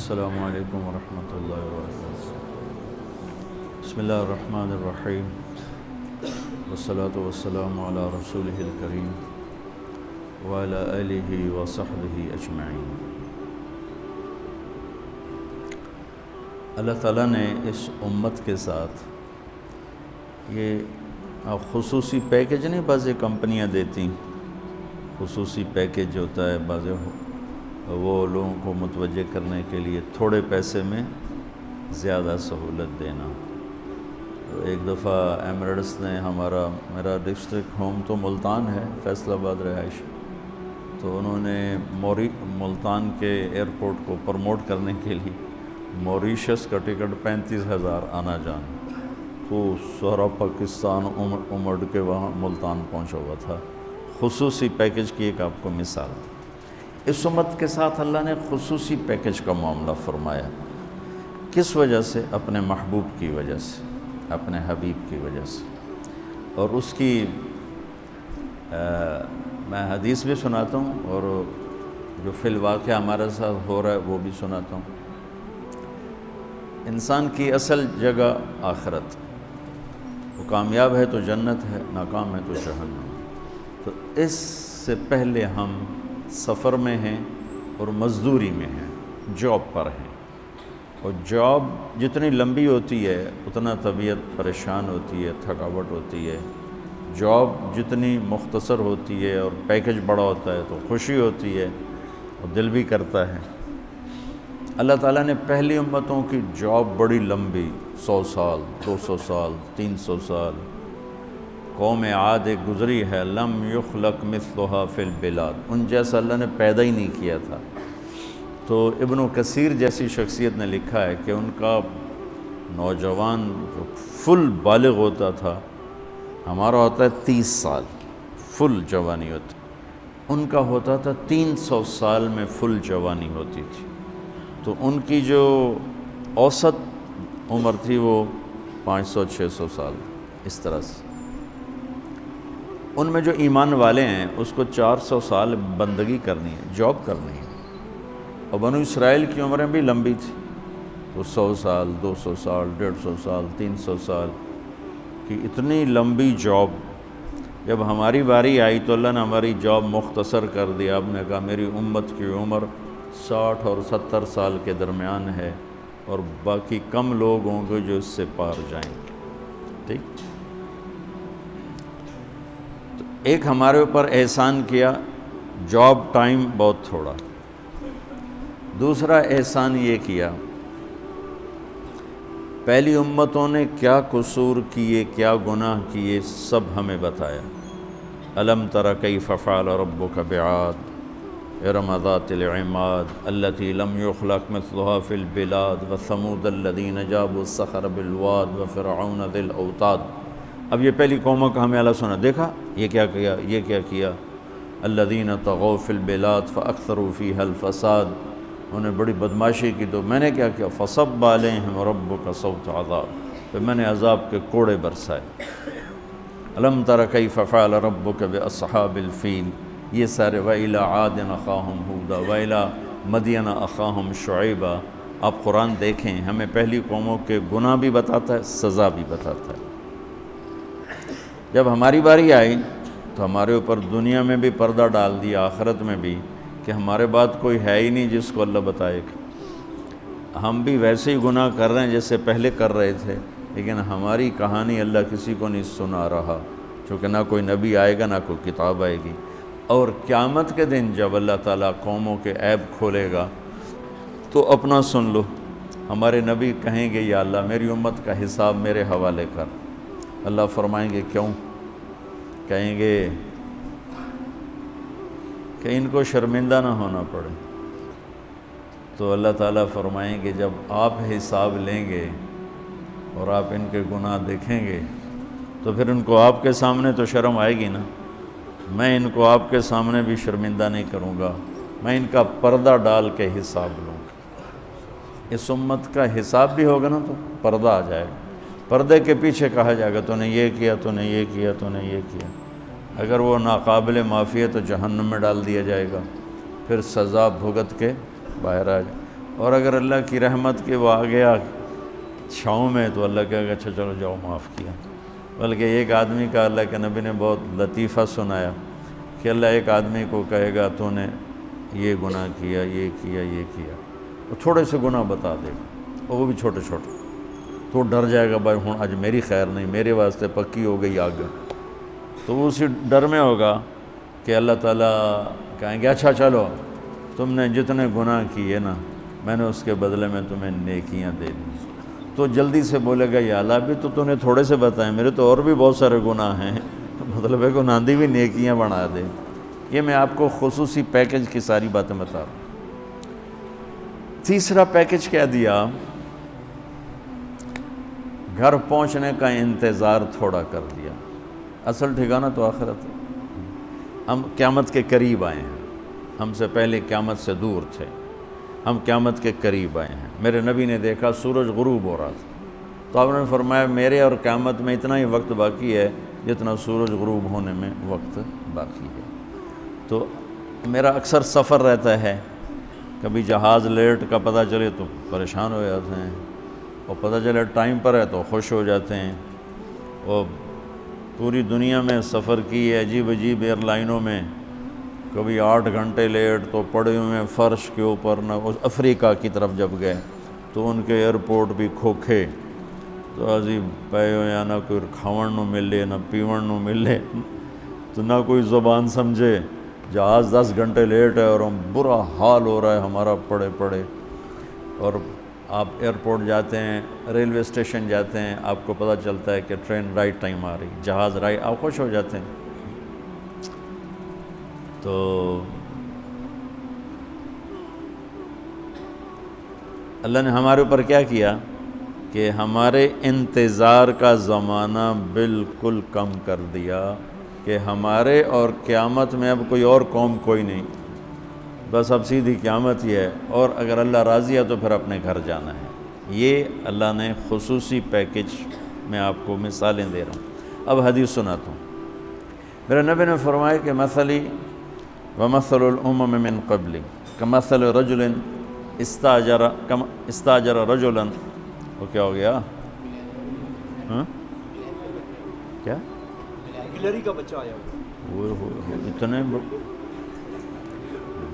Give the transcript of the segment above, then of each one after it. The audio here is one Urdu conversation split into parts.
السلام علیکم ورحمۃ اللہ وبرکاتہ۔ بسم اللہ الرحمن الرحیم، والصلاة والسلام علی رسولہ الکریم وعلی آلہ وصحبہ اجمعین۔ اللہ تعالیٰ نے اس امت کے ساتھ یہ خصوصی پیکیج نہیں، بعض کمپنیاں دیتی خصوصی پیکیج ہوتا ہے، بعض وہ لوگوں کو متوجہ کرنے کے لیے تھوڑے پیسے میں زیادہ سہولت دینا۔ ایک دفعہ ایمریٹس نے میرا ڈسٹرکٹ ہوم تو ملتان ہے، فیصل آباد رہائش، تو انہوں نے ملتان کے ایئرپورٹ کو پروموٹ کرنے کے لیے موریشس کا ٹکٹ 35,000 آنا جانا، تو سارا پاکستان امڑ کے وہاں ملتان پہنچا ہوا تھا۔ خصوصی پیکیج کی ایک آپ کو مثال دی۔ اس امت کے ساتھ اللہ نے خصوصی پیکیج کا معاملہ فرمایا۔ کس وجہ سے؟ اپنے محبوب کی وجہ سے، اپنے حبیب کی وجہ سے۔ اور اس کی میں حدیث بھی سناتا ہوں اور جو فی الواقع ہمارے ساتھ ہو رہا ہے وہ بھی سناتا ہوں۔ انسان کی اصل جگہ آخرت، وہ کامیاب ہے تو جنت ہے، ناکام ہے تو جہنم۔ تو اس سے پہلے ہم سفر میں ہیں اور مزدوری میں ہیں، جاب پر ہیں، اور جاب جتنی لمبی ہوتی ہے اتنا طبیعت پریشان ہوتی ہے، تھکاوٹ ہوتی ہے۔ جاب جتنی مختصر ہوتی ہے اور پیکیج بڑا ہوتا ہے تو خوشی ہوتی ہے اور دل بھی کرتا ہے۔ اللہ تعالیٰ نے پہلی امتوں کی جاب بڑی لمبی، 100 سال، 200 سال، 300 سال۔ قوم عاد ایک گزری ہے، لم یخلق مثلھا فی البلاد، ان جیسا اللہ نے پیدا ہی نہیں کیا تھا۔ تو ابن کثیر جیسی شخصیت نے لکھا ہے کہ ان کا نوجوان جو فل بالغ ہوتا تھا، ہمارا ہوتا ہے 30 سال فل جوانی ہوتی، ان کا ہوتا تھا 300 سال میں فل جوانی ہوتی تھی۔ تو ان کی جو اوسط عمر تھی وہ 500-600 سال، اس طرح سے۔ ان میں جو ایمان والے ہیں اس کو 400 سال بندگی کرنی ہے، جاب کرنی ہے۔ اور بنو اسرائیل کی عمریں بھی لمبی تھی، تو 100 سال، 200 سال، 150 سال، 300 سال کی اتنی لمبی جاب۔ جب ہماری باری آئی تو اللہ نے ہماری جاب مختصر کر دیا۔ آپ نے کہا میری امت کی عمر 60 اور 70 سال کے درمیان ہے، اور باقی کم لوگ ہوں گے جو اس سے پار جائیں گے۔ ٹھیک، تو ایک ہمارے اوپر احسان کیا، جاب ٹائم بہت تھوڑا۔ دوسرا احسان یہ کیا، پہلی امتوں نے کیا قصور کیے، کیا گناہ کیے، سب ہمیں بتایا۔ الم تر کیف فعل ربک بعاد ارم ذات العماد التی لم یخلق مثلھا فی البلاد وثمود الذین جابوا الصخر بالواد وفرعون ذی الاوتاد۔ اب یہ پہلی قوموں کا ہمیں اللہ سنا، دیکھا یہ کیا کیا، یہ کیا کیا۔ الذین طغوا فی البلاد فاکثروا فیہا الفساد، انہوں نے بڑی بدماشی کی، تو میں نے کیا کیا، فصب علیہم ربک صوت عذاب، پھر میں نے عذاب کے کوڑے برسائے۔ الم تر کیف فعل ربک باصحاب الفیل، یہ سارے وَإِلَىٰ عَادٍ أَخَاهُمْ هُودًا وَإِلَىٰ مَدْيَنَ أَخَاهُمْ شُعَيْبًا۔ آپ قرآن دیکھیں، ہمیں پہلی قوموں کے گناہ بھی بتاتا ہے، سزا بھی بتاتا ہے۔ جب ہماری باری آئی تو ہمارے اوپر دنیا میں بھی پردہ ڈال دیا، آخرت میں بھی، کہ ہمارے بعد کوئی ہے ہی نہیں جس کو اللہ بتائے گا۔ ہم بھی ویسے ہی گناہ کر رہے ہیں جیسے پہلے کر رہے تھے، لیکن ہماری کہانی اللہ کسی کو نہیں سنا رہا، چونکہ نہ کوئی نبی آئے گا، نہ کوئی کتاب آئے گی۔ اور قیامت کے دن جب اللہ تعالیٰ قوموں کے عیب کھولے گا تو اپنا سن لو، ہمارے نبی کہیں گے یا اللہ میری امت کا حساب میرے حوالے کر۔ اللہ فرمائیں گے کیوں؟ کہیں گے کہ ان کو شرمندہ نہ ہونا پڑے۔ تو اللہ تعالیٰ فرمائیں گے جب آپ حساب لیں گے اور آپ ان کے گناہ دیکھیں گے تو پھر ان کو آپ کے سامنے تو شرم آئے گی نا، میں ان کو آپ کے سامنے بھی شرمندہ نہیں کروں گا، میں ان کا پردہ ڈال کے حساب لوں گا۔ اس امت کا حساب بھی ہوگا نا تو پردہ آ جائے گا، پردے کے پیچھے کہا جائے گا تو نے یہ کیا، تو نے یہ کیا، تو نے یہ کیا۔ اگر وہ ناقابل معافی ہے تو جہنم میں ڈال دیا جائے گا، پھر سزا بھگت کے باہر آ جائے۔ اور اگر اللہ کی رحمت کے وہ آ گیا چھاؤں میں تو اللہ کہے گا اچھا چلو جاؤ معاف کیا۔ بلکہ ایک آدمی کا اللہ کے نبی نے بہت لطیفہ سنایا کہ اللہ ایک آدمی کو کہے گا تو نے یہ گناہ کیا، یہ کیا، یہ کیا، وہ تھوڑے سے گناہ بتا دے گا، اور وہ بھی چھوٹے چھوٹے، تو ڈر جائے گا بھائی ہوں آج میری خیر نہیں، میرے واسطے پکی ہو گئی آگ۔ تو وہ اسی ڈر میں ہوگا کہ اللہ تعالیٰ کہیں گے اچھا چلو تم نے جتنے گناہ کیے نا میں نے اس کے بدلے میں تمہیں نیکیاں دے دی۔ تو جلدی سے بولے گا یا اللہ بھی تو نے تھوڑے سے بتائے، میرے تو اور بھی بہت سارے گناہ ہیں، مطلب ہے کہ ناندی بھی نیکیاں بنا دے۔ یہ میں آپ کو خصوصی پیکج کی ساری باتیں بتا رہا ہوں۔ تیسرا پیکج کیا دیا؟ گھر پہنچنے کا انتظار تھوڑا کر دیا۔ اصل ٹھکانہ تو آخرت ہے، ہم قیامت کے قریب آئے ہیں، ہم سے پہلے قیامت سے دور تھے، ہم قیامت کے قریب آئے ہیں۔ میرے نبی نے دیکھا سورج غروب ہو رہا تھا، تو آپ نے فرمایا میرے اور قیامت میں اتنا ہی وقت باقی ہے جتنا سورج غروب ہونے میں وقت باقی ہے۔ تو میرا اکثر سفر رہتا ہے، کبھی جہاز لیٹ کا پتہ چلے تو پریشان ہو جاتے ہیں، اور پتہ چلے ٹائم پر ہے تو خوش ہو جاتے ہیں۔ اور پوری دنیا میں سفر کی ہے عجیب عجیب ایئر لائنوں میں، کبھی 8 گھنٹے لیٹ تو پڑے ہوئے فرش کے اوپر، نہ افریقہ کی طرف جب گئے تو ان کے ایئرپورٹ بھی کھوکھے، تو عجیب پے ہویا، نہ کوئی کھاون نو ملے نہ پیون نو ملے، تو نہ کوئی زبان سمجھے، جہاز 10 گھنٹے لیٹ ہے اور ہم برا حال ہو رہا ہے ہمارا پڑے پڑے۔ اور آپ ایئرپورٹ جاتے ہیں، ریلوے اسٹیشن جاتے ہیں، آپ کو پتہ چلتا ہے کہ ٹرین رائٹ ٹائم آ رہی، جہاز رائٹ، آپ خوش ہو جاتے ہیں۔ تو اللہ نے ہمارے اوپر کیا کیا کہ ہمارے انتظار کا زمانہ بالکل کم کر دیا، کہ ہمارے اور قیامت میں اب کوئی اور قوم کوئی نہیں، بس اب سیدھی قیامت ہی ہے، اور اگر اللہ راضی ہے تو پھر اپنے گھر جانا ہے۔ یہ اللہ نے خصوصی پیکج میں آپ کو مثالیں دے رہا ہوں۔ اب حدیث سناتا ہوں۔ میرے نبی نے فرمایا کہ مثلی ومثل الامم من قبل کمثل رجل استاجر رجلا، وہ کیا ہو گیا؟ کیا؟ گلری کا بچہ آیا ہوا، اتنے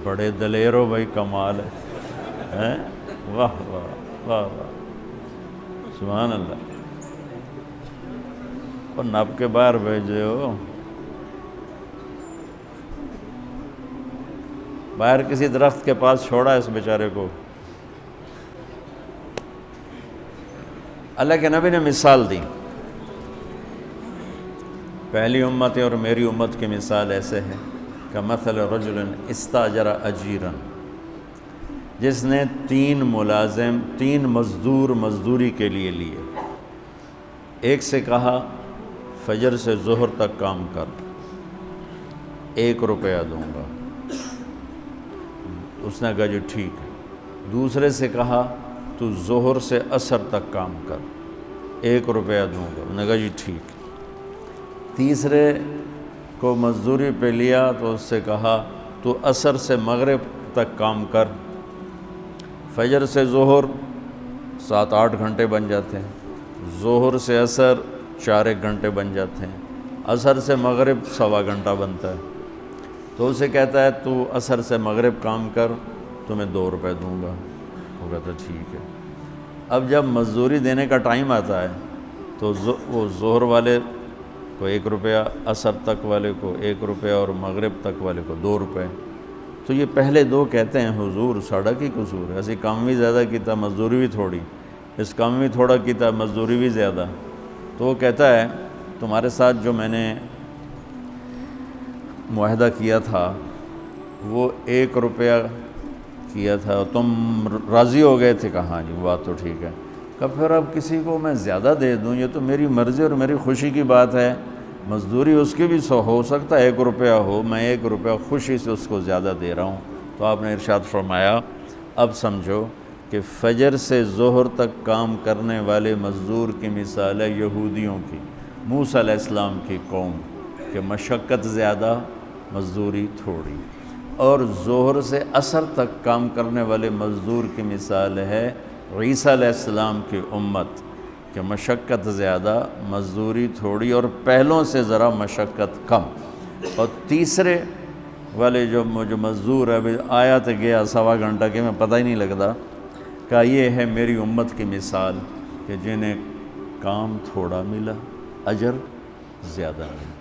بڑے دلیر ہو بھائی، کمال ہے، واہ واہ واہ واہ، سبحان اللہ، اور نب کے باہر بھیجے ہو، باہر کسی درخت کے پاس چھوڑا اس بیچارے کو۔ اللہ کے نبی نے مثال دی، پہلی امت اور میری امت کی مثال ایسے ہے کہ مثل رجل استاجر اجیرا، جس نے 3 مزدور مزدوری کے لیے لیے۔ ایک سے کہا فجر سے ظہر تک کام کر، 1 روپیہ دوں گا، اس نے کہا جی ٹھیک ہے۔ دوسرے سے کہا تو ظہر سے عصر تک کام کر، 1 روپیہ دوں گا، اس نے کہا جی ٹھیک ہے۔ تیسرے کو مزدوری پہ لیا تو اس سے کہا تو عصر سے مغرب تک کام کر، فجر سے ظہر 7-8 گھنٹے بن جاتے ہیں، ظہر سے عصر 4 گھنٹے بن جاتے ہیں، عصر سے مغرب 1.25 گھنٹہ بنتا ہے۔ تو اسے کہتا ہے تو عصر سے مغرب کام کر، تمہیں 2 روپے دوں گا، وہ کہتا ہے ٹھیک ہے۔ اب جب مزدوری دینے کا ٹائم آتا ہے تو وہ ظہر والے کو 1 روپیہ، عصر تک والے کو 1 روپیہ، اور مغرب تک والے کو 2 روپے۔ تو یہ پہلے 2 کہتے ہیں حضور ساڑا کی قصور ہے، اسی کام بھی زیادہ کیتا مزدوری بھی تھوڑی، اس کام بھی تھوڑا کیتا مزدوری بھی زیادہ۔ تو وہ کہتا ہے تمہارے ساتھ جو میں نے معاہدہ کیا تھا وہ 1 روپیہ کیا تھا، تم راضی ہو گئے تھے، کہا جی بات تو ٹھیک ہے۔ کہ پھر اب کسی کو میں زیادہ دے دوں، یہ تو میری مرضی اور میری خوشی کی بات ہے، مزدوری اس کی بھی ہو سکتا ہے 1 روپیہ ہو، میں 1 روپیہ خوشی سے اس کو زیادہ دے رہا ہوں۔ تو آپ نے ارشاد فرمایا اب سمجھو کہ فجر سے ظہر تک کام کرنے والے مزدور کی مثال ہے یہودیوں کی، موسیٰ علیہ السلام کی قوم، کہ مشقت زیادہ مزدوری تھوڑی۔ اور ظہر سے عصر تک کام کرنے والے مزدور کی مثال ہے عیسیٰ علیہ السلام کی امت کہ مشقت زیادہ، مزدوری تھوڑی اور پہلوں سے ذرا مشقت کم۔ اور تیسرے والے جو مزدور ہے ابھی آیا تو گیا سوا گھنٹہ کہ میں پتہ ہی نہیں لگتا، کہ یہ ہے میری امت کی مثال کہ جنہیں کام تھوڑا ملا، اجر زیادہ ملا۔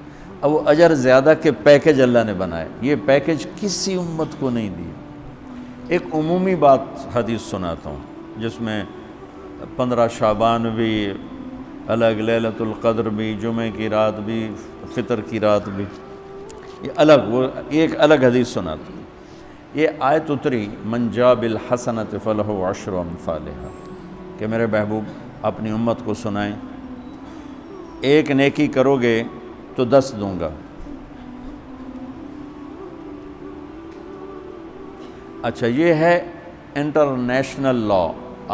اب وہ اجر زیادہ کے پیکج اللہ نے بنائے، یہ پیکج کسی امت کو نہیں دی۔ ایک عمومی بات حدیث سناتا ہوں جس میں 15 شعبان بھی الگ، لیلۃ القدر بھی، جمعہ کی رات بھی، فطر کی رات بھی، یہ الگ، وہ ایک الگ حدیث سناتا ہوں۔ یہ آیت اتری من جاء بالحسنۃ فلہ عشر امثالھا کہ میرے محبوب اپنی امت کو سنائیں، ایک نیکی کرو گے تو 10 دوں گا۔ اچھا، یہ ہے انٹرنیشنل لا،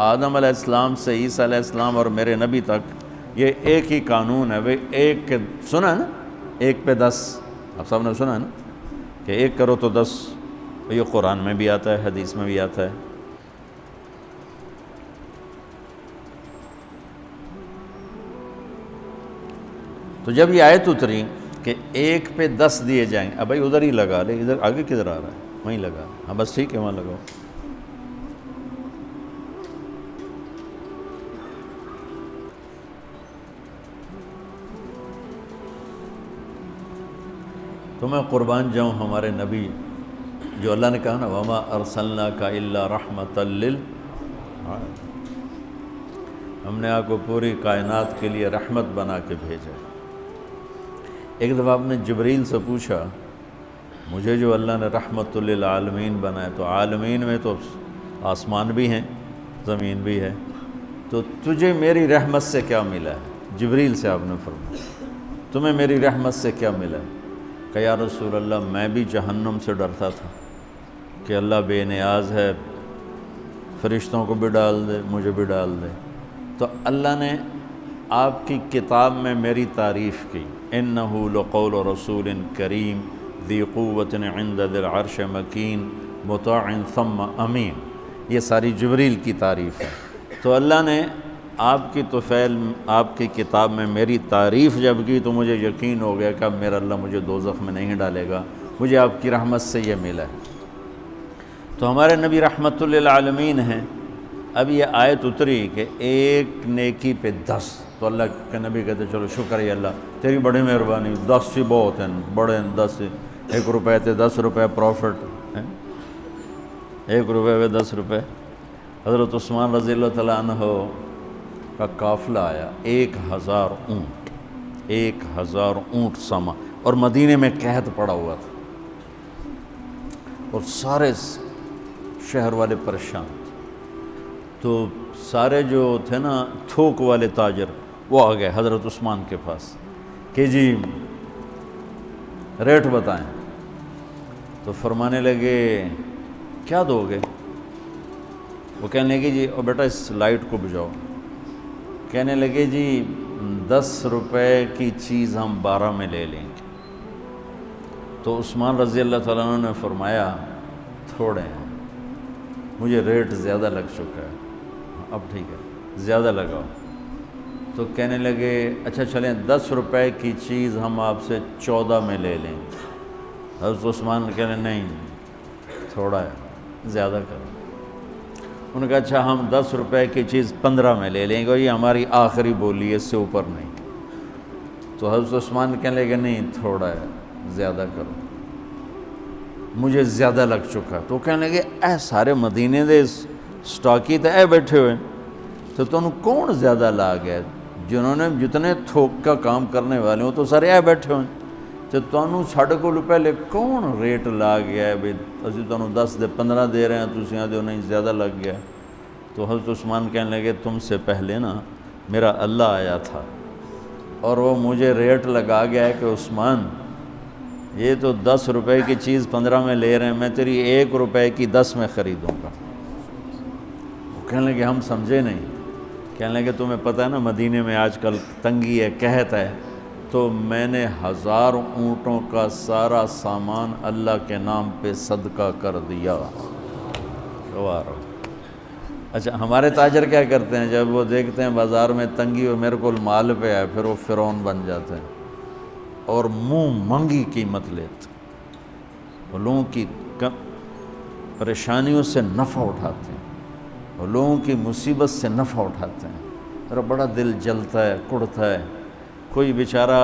آدم علیہ السلام سے عیسیٰ علیہ السلام اور میرے نبی تک یہ ایک ہی قانون ہے۔ ایک کے سنا ہے نا، 1 پہ 10، آپ سب نے سنا ہے نا کہ 1 کرو تو 10، یہ قرآن میں بھی آتا ہے، حدیث میں بھی آتا ہے۔ تو جب یہ آیت اتری کہ 1 پہ 10 دیے جائیں، اب بھائی ادھر ہی لگا لے، ادھر آگے کدھر آ رہا ہے، وہیں لگا، ہاں بس ٹھیک ہے وہاں لگاؤ۔ تو میں قربان جاؤں ہمارے نبی جو اللہ نے کہا نا وَمَا أَرْسَلْنَاكَ إِلَّا رَحْمَةً لِلْعَالَمِينَ، ہم نے آپ کو پوری کائنات کے لیے رحمت بنا کے بھیجا۔ ایک دفعہ آپ نے جبریل سے پوچھا مجھے جو اللہ نے رحمت للعالمین بنایا، تو عالمین میں تو آسمان بھی ہیں، زمین بھی ہے، تو تجھے میری رحمت سے کیا ملا ہے؟ جبریل سے آپ نے فرمایا تمہیں میری رحمت سے کیا ملا ہے؟ کہ یا رسول اللہ میں بھی جہنم سے ڈرتا تھا کہ اللہ بے نیاز ہے، فرشتوں کو بھی ڈال دے، مجھے بھی ڈال دے۔ تو اللہ نے آپ کی کتاب میں میری تعریف کی، انہ لقول رسول کریم ذی قوت عند ذی العرش مکین مطاع ثم امین، یہ ساری جبریل کی تعریف ہے۔ تو اللہ نے آپ کی طفیل آپ کی کتاب میں میری تعریف جب کی تو مجھے یقین ہو گیا کہ اب میرا اللہ مجھے دوزخ میں نہیں ڈالے گا، مجھے آپ کی رحمت سے یہ ملا ہے۔ تو ہمارے نبی رحمت للعالمین ہیں۔ اب یہ آیت اتری کہ 1 نیکی پہ 10، تو اللہ کے نبی کہتے چلو شکر ہے اللہ تیری بڑی مہربانی، 10 ہی بہت ہیں، بڑے 10، 1 روپے تھے 10 روپے پروفٹ ہیں، 1 روپے پہ 10 روپے۔ حضرت عثمان رضی اللہ تعالیٰ عنہ کا قافلہ آیا، 1000 اونٹ، 1000 اونٹ ساما، اور مدینے میں قحط پڑا ہوا تھا اور سارے شہر والے پریشان تھے۔ تو سارے جو تھے نا تھوک والے تاجر وہ آ گئے حضرت عثمان کے پاس کہ جی ریٹ بتائیں۔ تو فرمانے لگے کیا دو گے؟ وہ کہنے لگے جی او بیٹا اس لائٹ کو بجھاؤ۔ کہنے لگے جی 10 روپے کی چیز ہم 12 میں لے لیں گے۔ تو عثمان رضی اللہ تعالیٰ عنہ نے فرمایا تھوڑے ہیں، مجھے ریٹ زیادہ لگ چکا ہے، اب ٹھیک ہے زیادہ لگاؤ۔ تو کہنے لگے اچھا چلیں 10 روپے کی چیز ہم آپ سے 14 میں لے لیں گے۔ حضرت عثمان کہنے نہیں تھوڑا ہے زیادہ کرو۔ انہوں نے کہا اچھا ہم 10 روپے کی چیز 15 میں لے لیں گے، یہ ہماری آخری بولی ہے، اس سے اوپر نہیں۔ تو حضرت عثمان کہنے لگے نہیں تھوڑا ہے زیادہ کرو، مجھے زیادہ لگ چکا۔ تو کہنے لگے اے سارے مدینے دے سٹاکی تے اے بیٹھے ہوئے، تو تمہیں کون زیادہ لا گیا؟ جنہوں نے جتنے تھوک کا کام کرنے والے ہوں تو سارے اے بیٹھے ہوئے، تو تمہیں ساڑھے کو پہلے کون ریٹ لا گیا ہے بھئی اسی تمہیں 10 دے 15 دے رہے ہیں، تسی یہاں جو نہیں زیادہ لگ گیا۔ تو حضرت عثمان کہنے لگے تم سے پہلے نا میرا اللہ آیا تھا اور وہ مجھے ریٹ لگا گیا ہے کہ عثمان یہ تو 10 روپے کی چیز 15 میں لے رہے ہیں، میں تیری 1 روپے کی 10 میں خریدوں گا۔ وہ کہنے لگے ہم سمجھے نہیں۔ کہنے لگے تمہیں پتہ ہے نا مدینے میں آج کل تنگی ہے، قحط ہے، تو میں نے 1000 اونٹوں کا سارا سامان اللہ کے نام پہ صدقہ کر دیا۔ اچھا ہمارے تاجر کیا کرتے ہیں؟ جب وہ دیکھتے ہیں بازار میں تنگی اور میرے کو مال پہ آئے، پھر وہ فرعون بن جاتے ہیں اور منہ منگی قیمت لیتے ہیں، وہ لوگوں کی پریشانیوں سے نفع اٹھاتے ہیں، وہ لوگوں کی مصیبت سے نفع اٹھاتے ہیں۔ میرا بڑا دل جلتا ہے، کڑتا ہے۔ کوئی بیچارہ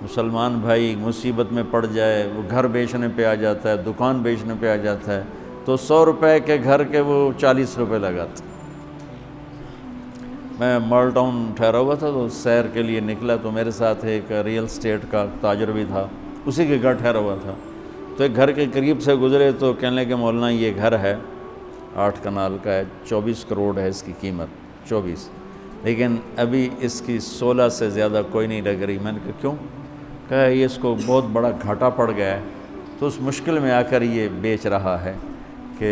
مسلمان بھائی مصیبت میں پڑ جائے، وہ گھر بیچنے پہ آ جاتا ہے، دکان بیچنے پہ آ جاتا ہے، تو 100 روپے کے گھر کے وہ 40 روپے لگاتے۔ میں مال ٹاؤن ٹھہرا ہوا تھا تو سیر کے لیے نکلا، تو میرے ساتھ ایک ریئل اسٹیٹ کا تاجر بھی تھا، اسی کے گھر ٹھہرا ہوا تھا۔ تو ایک گھر کے قریب سے گزرے تو کہنے لگے مولانا یہ گھر ہے 8 کنال کا ہے، 24 کروڑ ہے اس کی قیمت، 24، لیکن ابھی اس کی 16 سے زیادہ کوئی نہیں لگ رہی۔ میں نے کہا کیوں؟ کہا یہ اس کو بہت بڑا گھاٹا پڑ گیا ہے، تو اس مشکل میں آ کر یہ بیچ رہا ہے کہ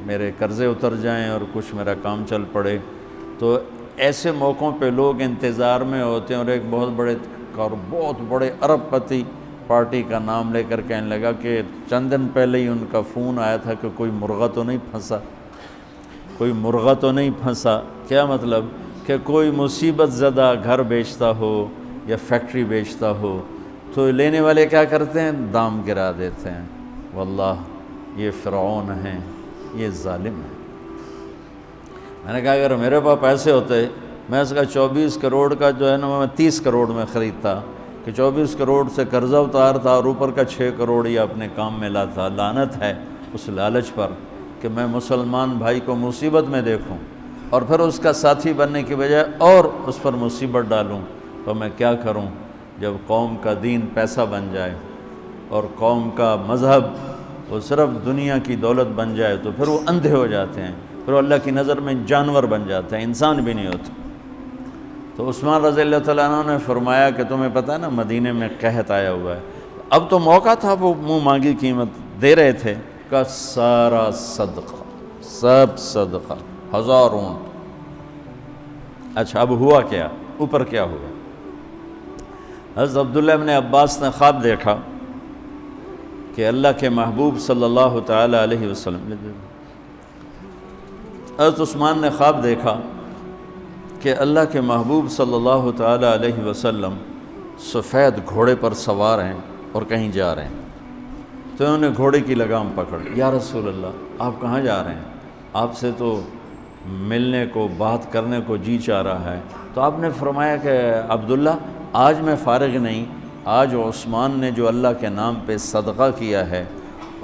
میرے قرضے اتر جائیں اور کچھ میرا کام چل پڑے۔ تو ایسے موقعوں پہ لوگ انتظار میں ہوتے ہیں، اور ایک بہت بڑے ارب پتی پارٹی کا نام لے کر کہنے لگا کہ چند دن پہلے ہی ان کا فون آیا تھا کہ کوئی مرغہ تو نہیں پھنسا، کوئی مرغہ تو نہیں پھنسا۔ کیا مطلب؟ کہ کوئی مصیبت زدہ گھر بیچتا ہو یا فیکٹری بیچتا ہو تو لینے والے کیا کرتے ہیں؟ دام گرا دیتے ہیں۔ واللہ یہ فرعون ہیں، یہ ظالم ہیں۔ میں نے کہا اگر میرے پاس پیسے ہوتے میں اس کا 24 کروڑ کا جو ہے نا میں 30 کروڑ میں خریدتا، کہ 24 کروڑ سے قرضہ اتارتا اور اوپر کا 6 کروڑ یا اپنے کام میں لاتا۔ لعنت ہے اس لالچ پر کہ میں مسلمان بھائی کو مصیبت میں دیکھوں اور پھر اس کا ساتھی بننے کی بجائے اور اس پر مصیبت ڈالوں۔ تو میں کیا کروں؟ جب قوم کا دین پیسہ بن جائے اور قوم کا مذہب وہ صرف دنیا کی دولت بن جائے تو پھر وہ اندھے ہو جاتے ہیں، پھر وہ اللہ کی نظر میں جانور بن جاتے ہیں، انسان بھی نہیں ہوتے۔ تو عثمان رضی اللہ تعالیٰ عنہ نے فرمایا کہ تمہیں پتہ ہے نا مدینے میں قحط آیا ہوا ہے، اب تو موقع تھا، وہ منہ مانگی قیمت دے رہے تھے، کا سارا صدقہ، سب صدقہ، 1000 اونٹ۔ اچھا اب ہوا کیا؟ اوپر کیا ہوا؟ حضرت عبداللہ ابن عباس نے خواب دیکھا کہ اللہ کے محبوب صلی اللہ تعالیٰ علیہ وسلم، حضرت عثمان نے خواب دیکھا کہ اللہ کے محبوب صلی اللہ تعالیٰ علیہ وسلم سفید گھوڑے پر سوار ہیں اور کہیں جا رہے ہیں۔ تو انہوں نے گھوڑے کی لگام پکڑ لی، یا رسول اللہ آپ کہاں جا رہے ہیں؟ آپ سے تو ملنے کو، بات کرنے کو جی چاہ رہا ہے۔ تو آپ نے فرمایا کہ عبداللہ آج میں فارغ نہیں، آج عثمان نے جو اللہ کے نام پہ صدقہ کیا ہے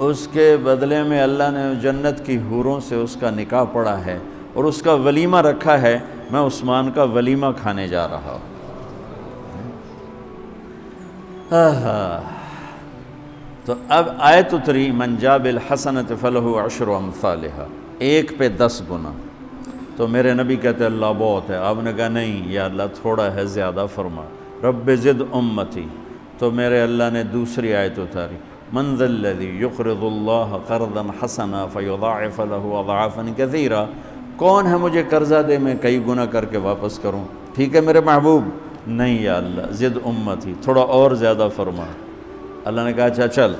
اس کے بدلے میں اللہ نے جنت کی حوروں سے اس کا نکاح پڑھا ہے اور اس کا ولیمہ رکھا ہے، میں عثمان کا ولیمہ کھانے جا رہا ہوں۔ تو اب آیت اتری من جاء بالحسنۃ فلہ عشر امثالھا، 1 پہ 10 گنا۔ تو میرے نبی کہتے اللہ بہت ہے، آپ نے کہا نہیں یا اللہ تھوڑا ہے، زیادہ فرما، رب زد امتی۔ تو میرے اللہ نے دوسری آیت اتاری من ذا الذی یقرض اللہ قرضا حسنا فیضاعف له اضعافا کثیرا، کون ہے مجھے قرضہ دے میں کئی گنا کر کے واپس کروں؟ ٹھیک ہے میرے محبوب، نہیں یا اللہ زد امتی، تھوڑا اور زیادہ فرما۔ اللہ نے کہا اچھا چل،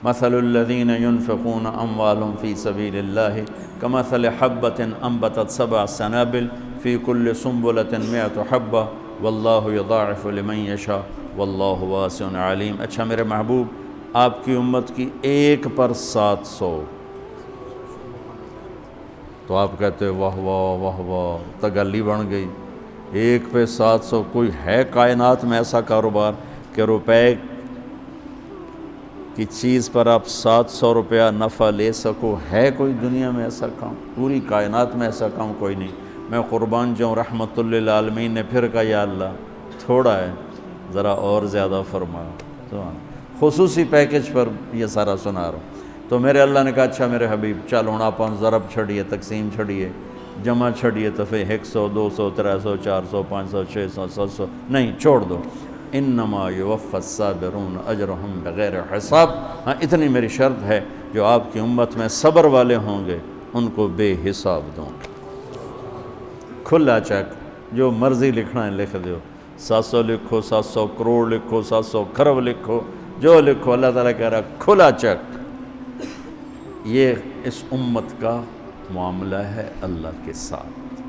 مثل الذین ينفقون اموالهم فی سبیل اللہ کمثل حبۃ انبتت 7 سنابل فی کل سنبلۃ 100 حبۃ واللہ یضاعف لمن یشاء واللہ واسع علیم۔ اچھا میرے محبوب آپ کی امت کی 1 پر 700، تو آپ کہتے واہ واہ واہ واہ، تگلی بن گئی، 1 پہ 700۔ کوئی ہے کائنات میں ایسا کاروبار کہ روپے کی چیز پر آپ 700 روپیہ نفع لے سکو؟ ہے کوئی دنیا میں ایسا کام؟ پوری کائنات میں ایسا کام کوئی نہیں۔ میں قربان جاؤں، رحمت للعالمین نے پھر کہا یا اللہ تھوڑا ہے، ذرا اور زیادہ فرما۔ خصوصی پیکج پر یہ سارا سنا رہا ہوں۔ تو میرے اللہ نے کہا اچھا میرے حبیب چل ہوں آپ ضرب چھڑیے، تقسیم چھڑیے، جمع چھڑیے، تو پھر 100 200 300 400 500 600 700 نہیں چھوڑ دو، انما یوفی الصابرون اجرہم بغیر حساب۔ ہاں اتنی میری شرط ہے، جو آپ کی امت میں صبر والے ہوں گے ان کو بے حساب دوں گا۔ کھلا چیک، جو مرضی لکھنا ہے لکھ دو، 700 لکھو، 700 کروڑ لکھو، 700 کھرب لکھو، جو لکھو، اللہ تعالیٰ کہہ رہا کھلا چیک۔ یہ اس امت کا معاملہ ہے اللہ کے ساتھ،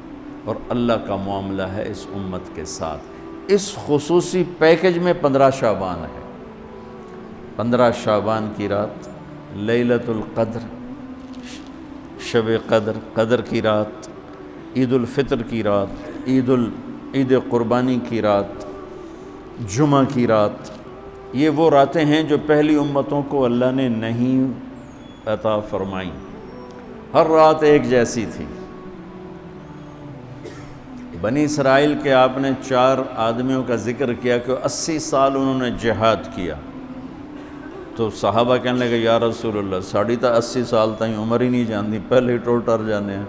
اور اللہ کا معاملہ ہے اس امت کے ساتھ۔ اس خصوصی پیکج میں 15 شعبان ہے۔ 15 شعبان کی رات لیلۃ القدر، شب قدر، قدر کی رات، عید الفطر کی رات، عید قربانی کی رات، جمعہ کی رات، یہ وہ راتیں ہیں جو پہلی امتوں کو اللہ نے نہیں عطا فرمائیں۔ ہر رات ایک جیسی تھی۔ بنی اسرائیل کے آپ نے 4 آدمیوں کا ذکر کیا کہ 80 سال انہوں نے جہاد کیا، تو صحابہ کہنے لگے یا رسول اللہ ساڑھی تا 80 سال تائیں عمر ہی نہیں جاندی، پہلے ہی ٹر جانے ہیں۔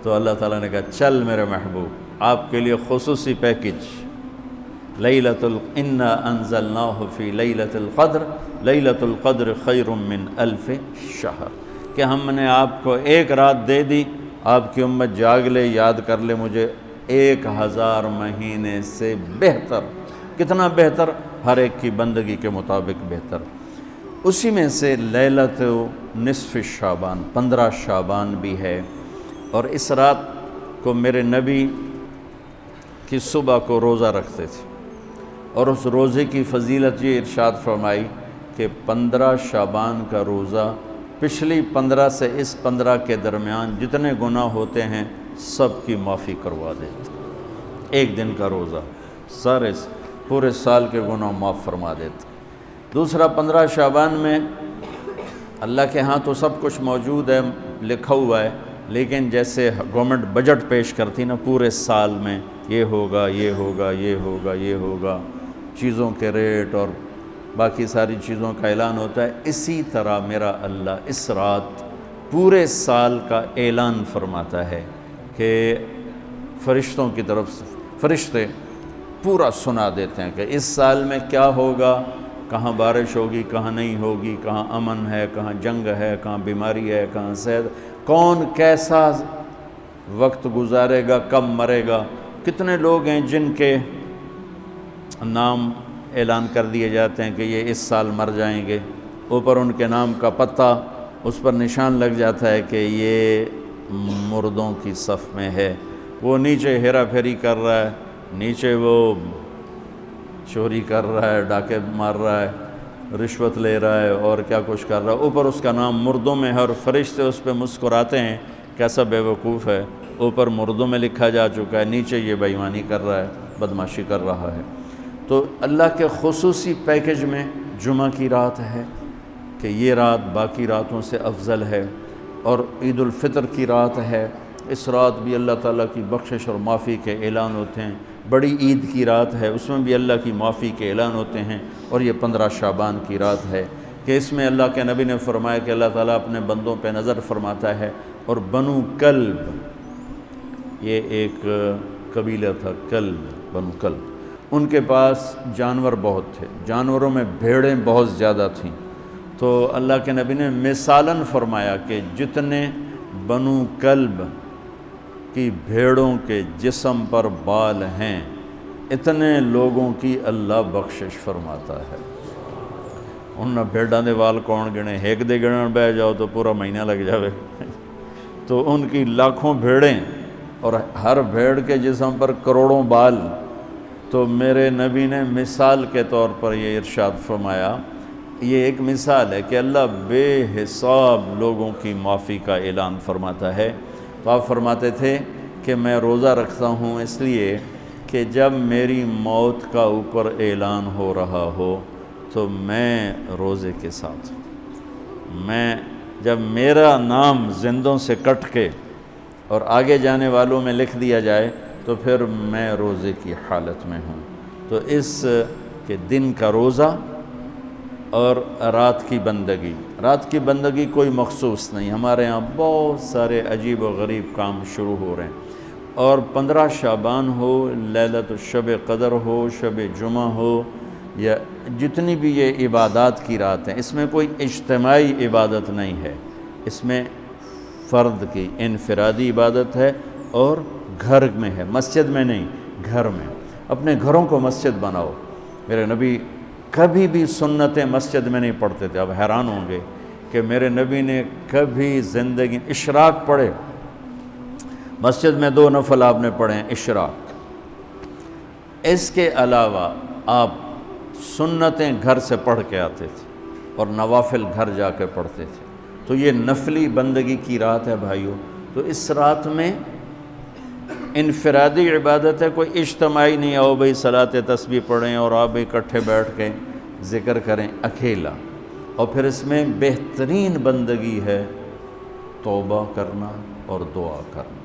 تو اللہ تعالیٰ نے کہا چل میرے محبوب، آپ کے لیے خصوصی پیکج، انا انزلناہ فی لیلۃ القدر، لیلۃ القدر خیر من 1000 شہر، کہ ہم نے آپ کو ایک رات دے دی، آپ کی امت جاگ لے، یاد کر لے مجھے، 1000 مہینے سے بہتر۔ کتنا بہتر؟ ہر ایک کی بندگی کے مطابق بہتر۔ اسی میں سے لیلۃ نصف شعبان، 15 شعبان بھی ہے، اور اس رات کو میرے نبی کی صبح کو روزہ رکھتے تھے، اور اس روزے کی فضیلت یہ ارشاد فرمائی کہ 15 شعبان کا روزہ پچھلی 15 سے اس 15 کے درمیان جتنے گناہ ہوتے ہیں سب کی معافی کروا دیتا۔ ایک دن کا روزہ سارے پورے سال کے گناہ معاف فرما دیتا۔ دوسرا 15 شعبان میں اللہ کے ہاں تو سب کچھ موجود ہے، لکھا ہوا ہے، لیکن جیسے گورنمنٹ بجٹ پیش کرتی نا پورے سال میں، یہ ہوگا، یہ ہوگا، یہ ہوگا، یہ ہوگا، چیزوں کے ریٹ اور باقی ساری چیزوں کا اعلان ہوتا ہے، اسی طرح میرا اللہ اس رات پورے سال کا اعلان فرماتا ہے کہ فرشتوں کی طرف سے فرشتے پورا سنا دیتے ہیں کہ اس سال میں کیا ہوگا، کہاں بارش ہوگی، کہاں نہیں ہوگی، کہاں امن ہے، کہاں جنگ ہے، کہاں بیماری ہے، کہاں صحت، کون کیسا وقت گزارے گا، کب مرے گا، کتنے لوگ ہیں جن کے نام اعلان کر دیے جاتے ہیں کہ یہ اس سال مر جائیں گے، اوپر ان کے نام کا پتہ اس پر نشان لگ جاتا ہے کہ یہ مردوں کی صف میں ہے۔ وہ نیچے ہیرا پھیری کر رہا ہے، نیچے وہ چوری کر رہا ہے، ڈاکے مار رہا ہے، رشوت لے رہا ہے اور کیا کچھ کر رہا ہے، اوپر اس کا نام مردوں میں ہے، اور فرشتے اس پہ مسکراتے ہیں کیسا بے وقوف ہے، اوپر مردوں میں لکھا جا چکا ہے، نیچے یہ بے ایمانی کر رہا ہے، بدماشی کر رہا ہے۔ تو اللہ کے خصوصی پیکج میں جمعہ کی رات ہے کہ یہ رات باقی راتوں سے افضل ہے، اور عید الفطر کی رات ہے، اس رات بھی اللہ تعالیٰ کی بخشش اور معافی کے اعلان ہوتے ہیں۔ بڑی عید کی رات ہے، اس میں بھی اللہ کی معافی کے اعلان ہوتے ہیں، اور یہ 15 شعبان کی رات ہے کہ اس میں اللہ کے نبی نے فرمایا کہ اللہ تعالیٰ اپنے بندوں پہ نظر فرماتا ہے، اور بنو کلب، یہ ایک قبیلہ تھا، کلب، بنو کلب، ان کے پاس جانور بہت تھے، جانوروں میں بھیڑیں بہت زیادہ تھیں، تو اللہ کے نبی نے مثالاً فرمایا کہ جتنے بنو کلب کی بھیڑوں کے جسم پر بال ہیں اتنے لوگوں کی اللہ بخشش فرماتا ہے۔ انہاں بھیڑاں دے وال کون گنے، ایک دے گنن بہ جاؤ تو پورا مہینہ لگ جاوے، تو ان کی لاکھوں بھیڑیں اور ہر بھیڑ کے جسم پر کروڑوں بال۔ تو میرے نبی نے مثال کے طور پر یہ ارشاد فرمایا، یہ ایک مثال ہے کہ اللہ بے حساب لوگوں کی معافی کا اعلان فرماتا ہے۔ تو آپ فرماتے تھے کہ میں روزہ رکھتا ہوں اس لیے کہ جب میری موت کا اوپر اعلان ہو رہا ہو تو میں روزے کے ساتھ، میں جب میرا نام زندوں سے کٹ کے اور آگے جانے والوں میں لکھ دیا جائے تو پھر میں روزے کی حالت میں ہوں۔ تو اس کے دن کا روزہ اور رات کی بندگی، رات کی بندگی کوئی مخصوص نہیں، ہمارے ہاں بہت سارے عجیب و غریب کام شروع ہو رہے ہیں، اور 15 شعبان ہو، لیلۃ شب قدر ہو، شب جمعہ ہو، یا جتنی بھی یہ عبادات کی رات ہیں، اس میں کوئی اجتماعی عبادت نہیں ہے، اس میں فرد کی انفرادی عبادت ہے، اور گھر میں ہے، مسجد میں نہیں، گھر میں۔ اپنے گھروں کو مسجد بناؤ۔ میرے نبی کبھی بھی سنتیں مسجد میں نہیں پڑھتے تھے۔ اب حیران ہوں گے کہ میرے نبی نے کبھی زندگی اشراق پڑھے، مسجد میں 2 نفل آپ نے پڑھے ہیں اشراق، اس کے علاوہ آپ سنتیں گھر سے پڑھ کے آتے تھے اور نوافل گھر جا کے پڑھتے تھے۔ تو یہ نفلی بندگی کی رات ہے بھائیوں۔ تو اس رات میں انفرادی عبادت ہے، کوئی اجتماعی نہیں آؤ بھئی صلاۃ تسبیح پڑھیں اور آپ اکٹھے بیٹھ کے ذکر کریں، اکیلا۔ اور پھر اس میں بہترین بندگی ہے توبہ کرنا اور دعا کرنا،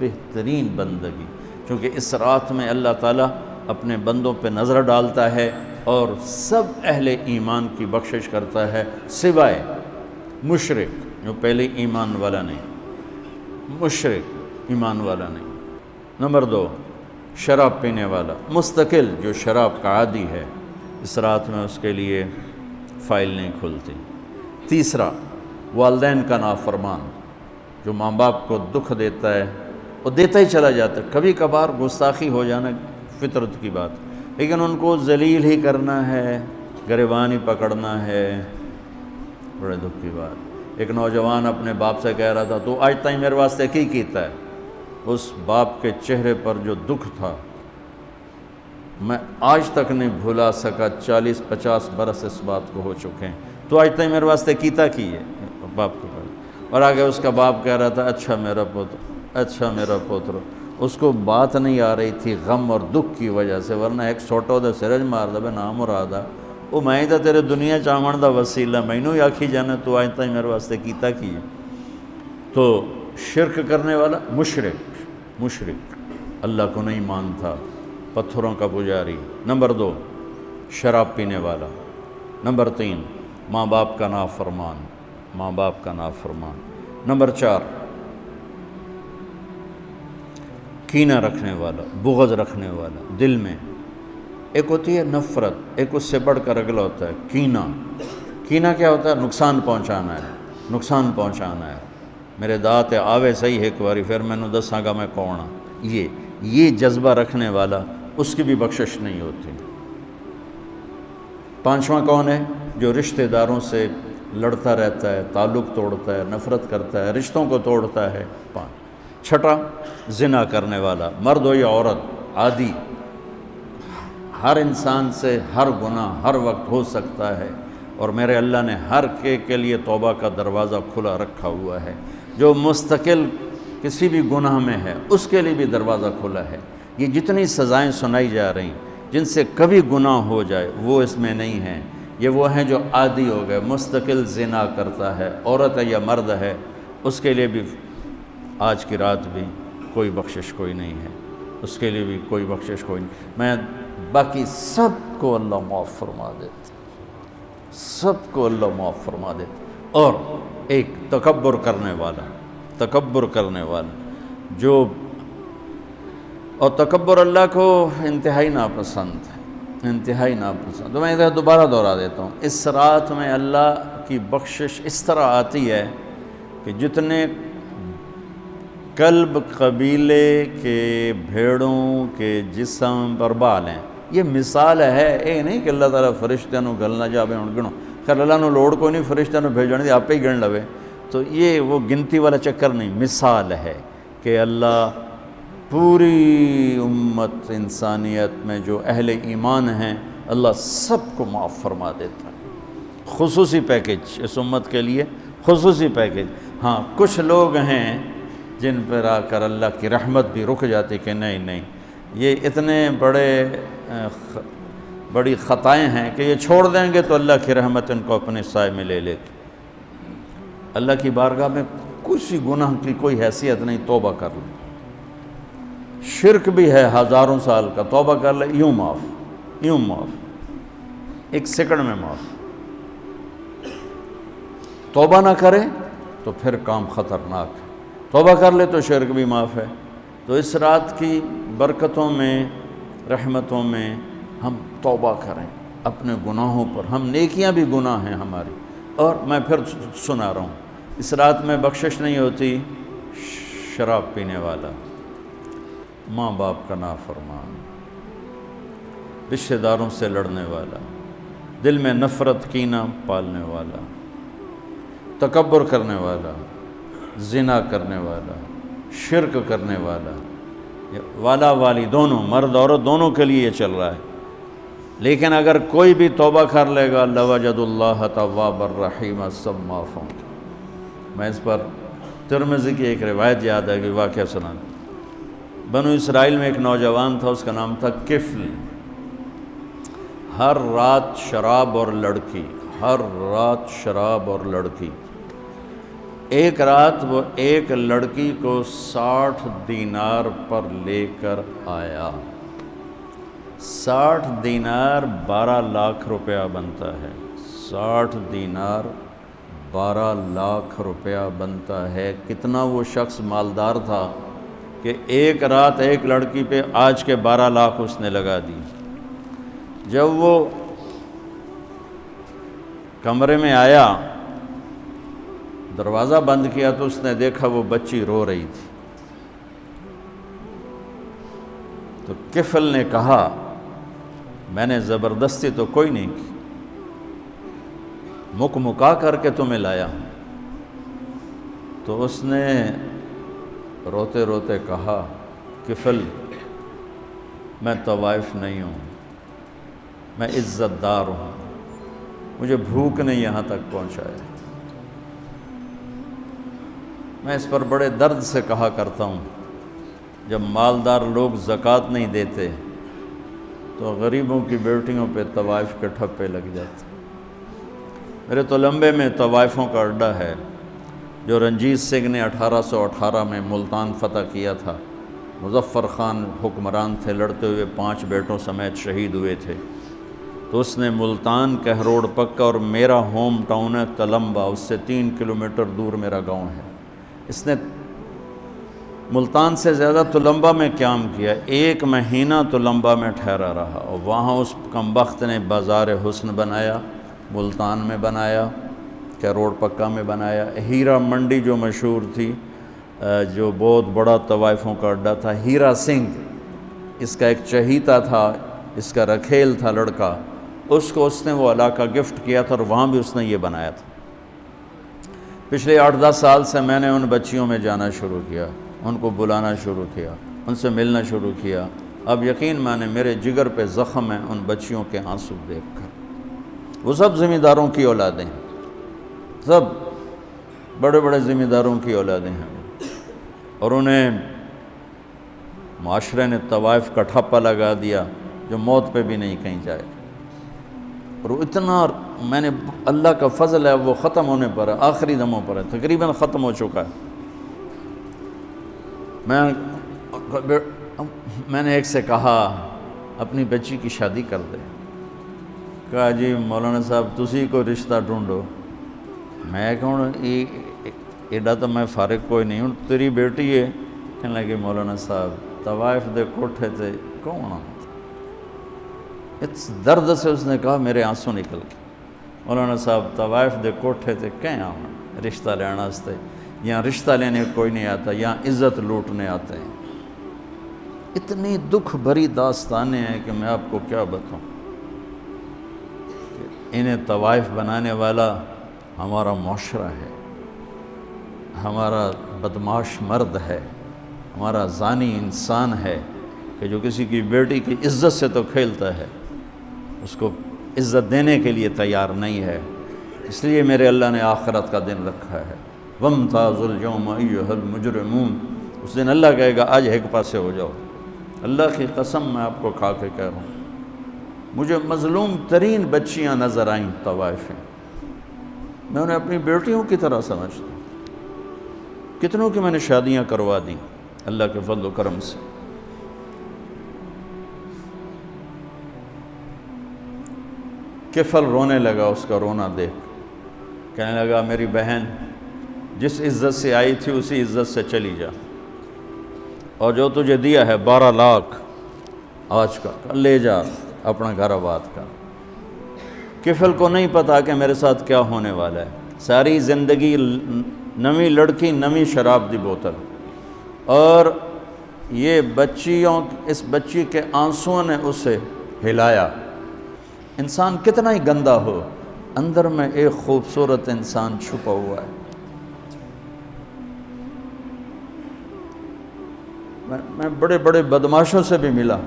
بہترین بندگی، کیونکہ اس رات میں اللہ تعالیٰ اپنے بندوں پہ نظر ڈالتا ہے اور سب اہل ایمان کی بخشش کرتا ہے، سوائے مشرک جو پہلے ایمان والا نہیں، مشرک ایمان والا نہیں۔ نمبر 2، شراب پینے والا مستقل جو شراب کا عادی ہے، اس رات میں اس کے لیے فائل نہیں کھلتی۔ تیسرا، والدین کا نافرمان جو ماں باپ کو دکھ دیتا ہے، وہ دیتا ہی چلا جاتا ہے، کبھی کبھار گستاخی ہو جانا فطرت کی بات، لیکن ان کو ذلیل ہی کرنا ہے، گریبان ہی پکڑنا ہے، بڑے دکھ کی بات۔ ایک نوجوان اپنے باپ سے کہہ رہا تھا تو آج تائیں میرے واسطے کی کیتا ہے، اس باپ کے چہرے پر جو دکھ تھا میں آج تک نہیں بھلا سکا، 40-50 برس اس بات کو ہو چکے ہیں، تو آج تک میرے واسطے کیتا کی ہے باپ کو۔ اور آگے اس کا باپ کہہ رہا تھا اچھا میرا پوتر، اچھا میرا پوتر۔ اس کو بات نہیں آ رہی تھی غم اور دکھ کی وجہ سے، ورنہ ایک سوٹو دے سرج مار دے نام مرادا وہ میں تا تیرے دنیا چاہمن دا وسیلہ، مینوں ہی آکھی جانا تو آج تک میرے واسطے کیتا کی ہے۔ تو شرک کرنے والا مشرک اللہ کو نہیں مانتا، پتھروں کا پجاری۔ نمبر 2، شراب پینے والا۔ نمبر 3، ماں باپ کا نافرمان۔ نمبر 4، کینہ رکھنے والا، بغض رکھنے والا دل میں۔ ایک ہوتی ہے نفرت، ایک اس سے بڑھ کر اگلا ہوتا ہے کینہ کیا ہوتا ہے؟ نقصان پہنچانا ہے، میرے دانت آوے صحیح ایک باری پھر میں نے دساں گا میں کون ہاں، یہ جذبہ رکھنے والا اس کی بھی بخشش نہیں ہوتی۔ 5واں کون ہے؟ جو رشتہ داروں سے لڑتا رہتا ہے، تعلق توڑتا ہے، نفرت کرتا ہے، رشتوں کو توڑتا ہے۔ 5۔ 6، زنا کرنے والا، مرد ہو یا عورت، عادی، ہر انسان سے ہر گناہ ہر وقت ہو سکتا ہے، اور میرے اللہ نے ہر کے لیے توبہ کا دروازہ کھلا رکھا ہوا ہے۔ جو مستقل کسی بھی گناہ میں ہے اس کے لیے بھی دروازہ کھلا ہے۔ یہ جتنی سزائیں سنائی جا رہی جن سے کبھی گناہ ہو جائے وہ اس میں نہیں ہیں، یہ وہ ہیں جو عادی ہو گئے، مستقل زنا کرتا ہے، عورت ہے یا مرد ہے، اس کے لیے بھی آج کی رات بھی کوئی بخشش کوئی نہیں ہے، اس کے لیے بھی کوئی بخشش کوئی نہیں۔ میں باقی سب کو اللہ معاف فرما دیتا، سب کو اللہ معاف فرما دیتا۔ اور ایک تکبر کرنے والا جو، اور تکبر اللہ کو انتہائی ناپسند ہے، تو میں ادھر دوبارہ دہرا دیتا ہوں، اس رات میں اللہ کی بخشش اس طرح آتی ہے کہ جتنے کلب قبیلے کے بھیڑوں کے جسم پر بال ہیں، یہ مثال ہے، یہ نہیں کہ اللہ تعالیٰ فرشتوں نو گلنا جاوے ہن گنو، خیر اللہ نو لوڑ کوئی نہیں فرشتوں نو بھیجنے دی، آپ ہی گن لوے، تو یہ وہ گنتی والا چکر نہیں، مثال ہے کہ اللہ پوری امت انسانیت میں جو اہل ایمان ہیں اللہ سب کو معاف فرما دیتا ہے۔ خصوصی پیکج اس امت کے لیے، خصوصی پیکج۔ ہاں کچھ لوگ ہیں جن پر آ کر اللہ کی رحمت بھی رک جاتی کہ نہیں یہ اتنے بڑی خطائیں ہیں کہ یہ چھوڑ دیں گے تو اللہ کی رحمت ان کو اپنے سائے میں لے لے گی۔ اللہ کی بارگاہ میں کسی گناہ کی کوئی حیثیت نہیں، توبہ کر لیں، شرک بھی ہے 1000 سال کا، توبہ کر لے یوں معاف، 1 سیکنڈ میں معاف۔ توبہ نہ کرے تو پھر کام خطرناک ہے، توبہ کر لے تو شرک بھی معاف ہے۔ تو اس رات کی برکتوں میں، رحمتوں میں ہم توبہ کریں اپنے گناہوں پر، ہم نیکیاں بھی گناہ ہیں ہماری۔ اور میں پھر سنا رہا ہوں، اس رات میں بخشش نہیں ہوتی شراب پینے والا، ماں باپ کا نافرمان، رشتہ داروں سے لڑنے والا، دل میں نفرت کینہ پالنے والا، تکبر کرنے والا، زنا کرنے والا، شرک کرنے والا والی دونوں، مرد عورت دونوں کے لیے یہ چل رہا ہے۔ لیکن اگر کوئی بھی توبہ کر لے گا لوجد اللہ تواب الرحیم، سب معاف ہوں گے۔ میں اس پر ترمذی کی ایک روایت یاد ہے کہ واقعہ سنا، بنو اسرائیل میں ایک نوجوان تھا، اس کا نام تھا کفل۔ ہر رات شراب اور لڑکی، ہر رات شراب اور لڑکی۔ ایک رات وہ ایک لڑکی کو 60 دینار پر لے کر آیا۔ 60 دینار 12 لاکھ روپیہ بنتا ہے، 60 دینار 12 لاکھ روپیہ بنتا ہے۔ کتنا وہ شخص مالدار تھا کہ ایک رات ایک لڑکی پہ آج کے 12 لاکھ اس نے لگا دی۔ جب وہ کمرے میں آیا، دروازہ بند کیا تو اس نے دیکھا وہ بچی رو رہی تھی۔ تو کفل نے کہا میں نے زبردستی تو کوئی نہیں کی، مکا کر کے تمہیں لایا ہوں۔ تو اس نے روتے روتے کہا کفل میں طوائف نہیں ہوں، میں عزت دار ہوں، مجھے بھوک نے یہاں تک پہنچایا۔ میں اس پر بڑے درد سے کہا کرتا ہوں، جب مالدار لوگ زکوٰۃ نہیں دیتے تو غریبوں کی بیٹیوں پہ طوائف کے ٹھپے لگ جاتے۔ میرے تلمبے میں طوائفوں کا اڈہ ہے جو رنجیت سنگھ نے 1818 میں ملتان فتح کیا تھا۔ مظفر خان حکمران تھے، لڑتے ہوئے 5 بیٹوں سمیت شہید ہوئے تھے۔ تو اس نے ملتان کہروڑ پکا، اور میرا ہوم ٹاؤن ہے تلمبا، اس سے 3 کلومیٹر دور میرا گاؤں ہے۔ اس نے ملتان سے زیادہ تلمبا میں قیام کیا، 1 مہینہ تلمبا میں ٹھہرا رہا، اور وہاں اس کمبخت نے بازار حسن بنایا، ملتان میں بنایا، کہروڑ پکا میں بنایا، ہیرا منڈی جو مشہور تھی، جو بہت بڑا طوائفوں کا اڈہ تھا، ہیرا سنگھ اس کا ایک چہیتا تھا، اس کا رکھیل تھا لڑکا، اس کو اس نے وہ علاقہ گفٹ کیا تھا، اور وہاں بھی اس نے یہ بنایا تھا۔ پچھلے 8-10 سال سے میں نے ان بچیوں میں جانا شروع کیا، ان کو بلانا شروع کیا، ان سے ملنا شروع کیا۔ اب یقین مانے میرے جگر پہ زخم ہے ان بچیوں کے آنسو دیکھ کر۔ وہ سب ذمہ داروں کی اولادیں ہیں، سب بڑے بڑے ذمہ داروں کی اولادیں ہیں، اور انہیں معاشرے نے طوائف کا ٹھپا لگا دیا جو موت پہ بھی نہیں کہیں جائے۔ اور اتنا میں نے، اللہ کا فضل ہے، وہ ختم ہونے پر ہے، آخری دموں پر ہے، تقریباً ختم ہو چکا ہے۔ میں نے ایک سے کہا اپنی بچی کی شادی کر دے۔ کہا جی مولانا صاحب تسی کوئی رشتہ ڈھونڈو۔ میں کہوں ایڈا تو میں فارغ کوئی نہیں ہوں، تیری بیٹی ہے۔ کہنے لگے مولانا صاحب طوائف دے کوٹھے تے کون آتا؟ اس درد سے اس نے کہا میرے آنسو نکل گئے۔ مولانا صاحب طوائف دے کوٹھے تے کہیں آنا رشتہ لینا واسطے؟ یہاں رشتہ لینے کوئی نہیں آتا، یہاں عزت لوٹنے آتے ہیں۔ اتنی دکھ بھری داستانیں ہیں کہ میں آپ کو کیا بتاؤں۔ انہیں طوائف بنانے والا ہمارا معاشرہ ہے، ہمارا بدمعاش مرد ہے، ہمارا زانی انسان ہے کہ جو کسی کی بیٹی کی عزت سے تو کھیلتا ہے، اس کو عزت دینے کے لیے تیار نہیں ہے۔ اس لیے میرے اللہ نے آخرت کا دن رکھا ہے، وَامْتَازُوا الْيَوْمَ أَيُّهَا الْمُجْرِمُونَ۔ اس دن اللہ کہے گا آج ایک پاسے ہو جاؤ۔ اللہ کی قسم میں آپ کو کھا کے کہہ رہا ہوں، مجھے مظلوم ترین بچیاں نظر آئیں طوائف ہیں، میں انہیں اپنی بیٹیوں کی طرح سمجھتا ہوں۔ کتنوں کی میں نے شادیاں کروا دیں اللہ کے فضل و کرم سے۔ کفل رونے لگا، اس کا رونا دیکھ کہنے لگا میری بہن جس عزت سے آئی تھی اسی عزت سے چلی جا، اور جو تجھے دیا ہے 12 لاکھ آج کا لے جا، اپنا گھر آباد کر۔ کفل کو نہیں پتا کہ میرے ساتھ کیا ہونے والا ہے۔ ساری زندگی نویں لڑکی نویں شراب دی بوتل، اور یہ اس بچی کے آنسوؤں نے اسے ہلایا۔ انسان کتنا ہی گندا ہو، اندر میں ایک خوبصورت انسان چھپا ہوا ہے۔ میں بڑے بڑے بدماشوں سے بھی ملا،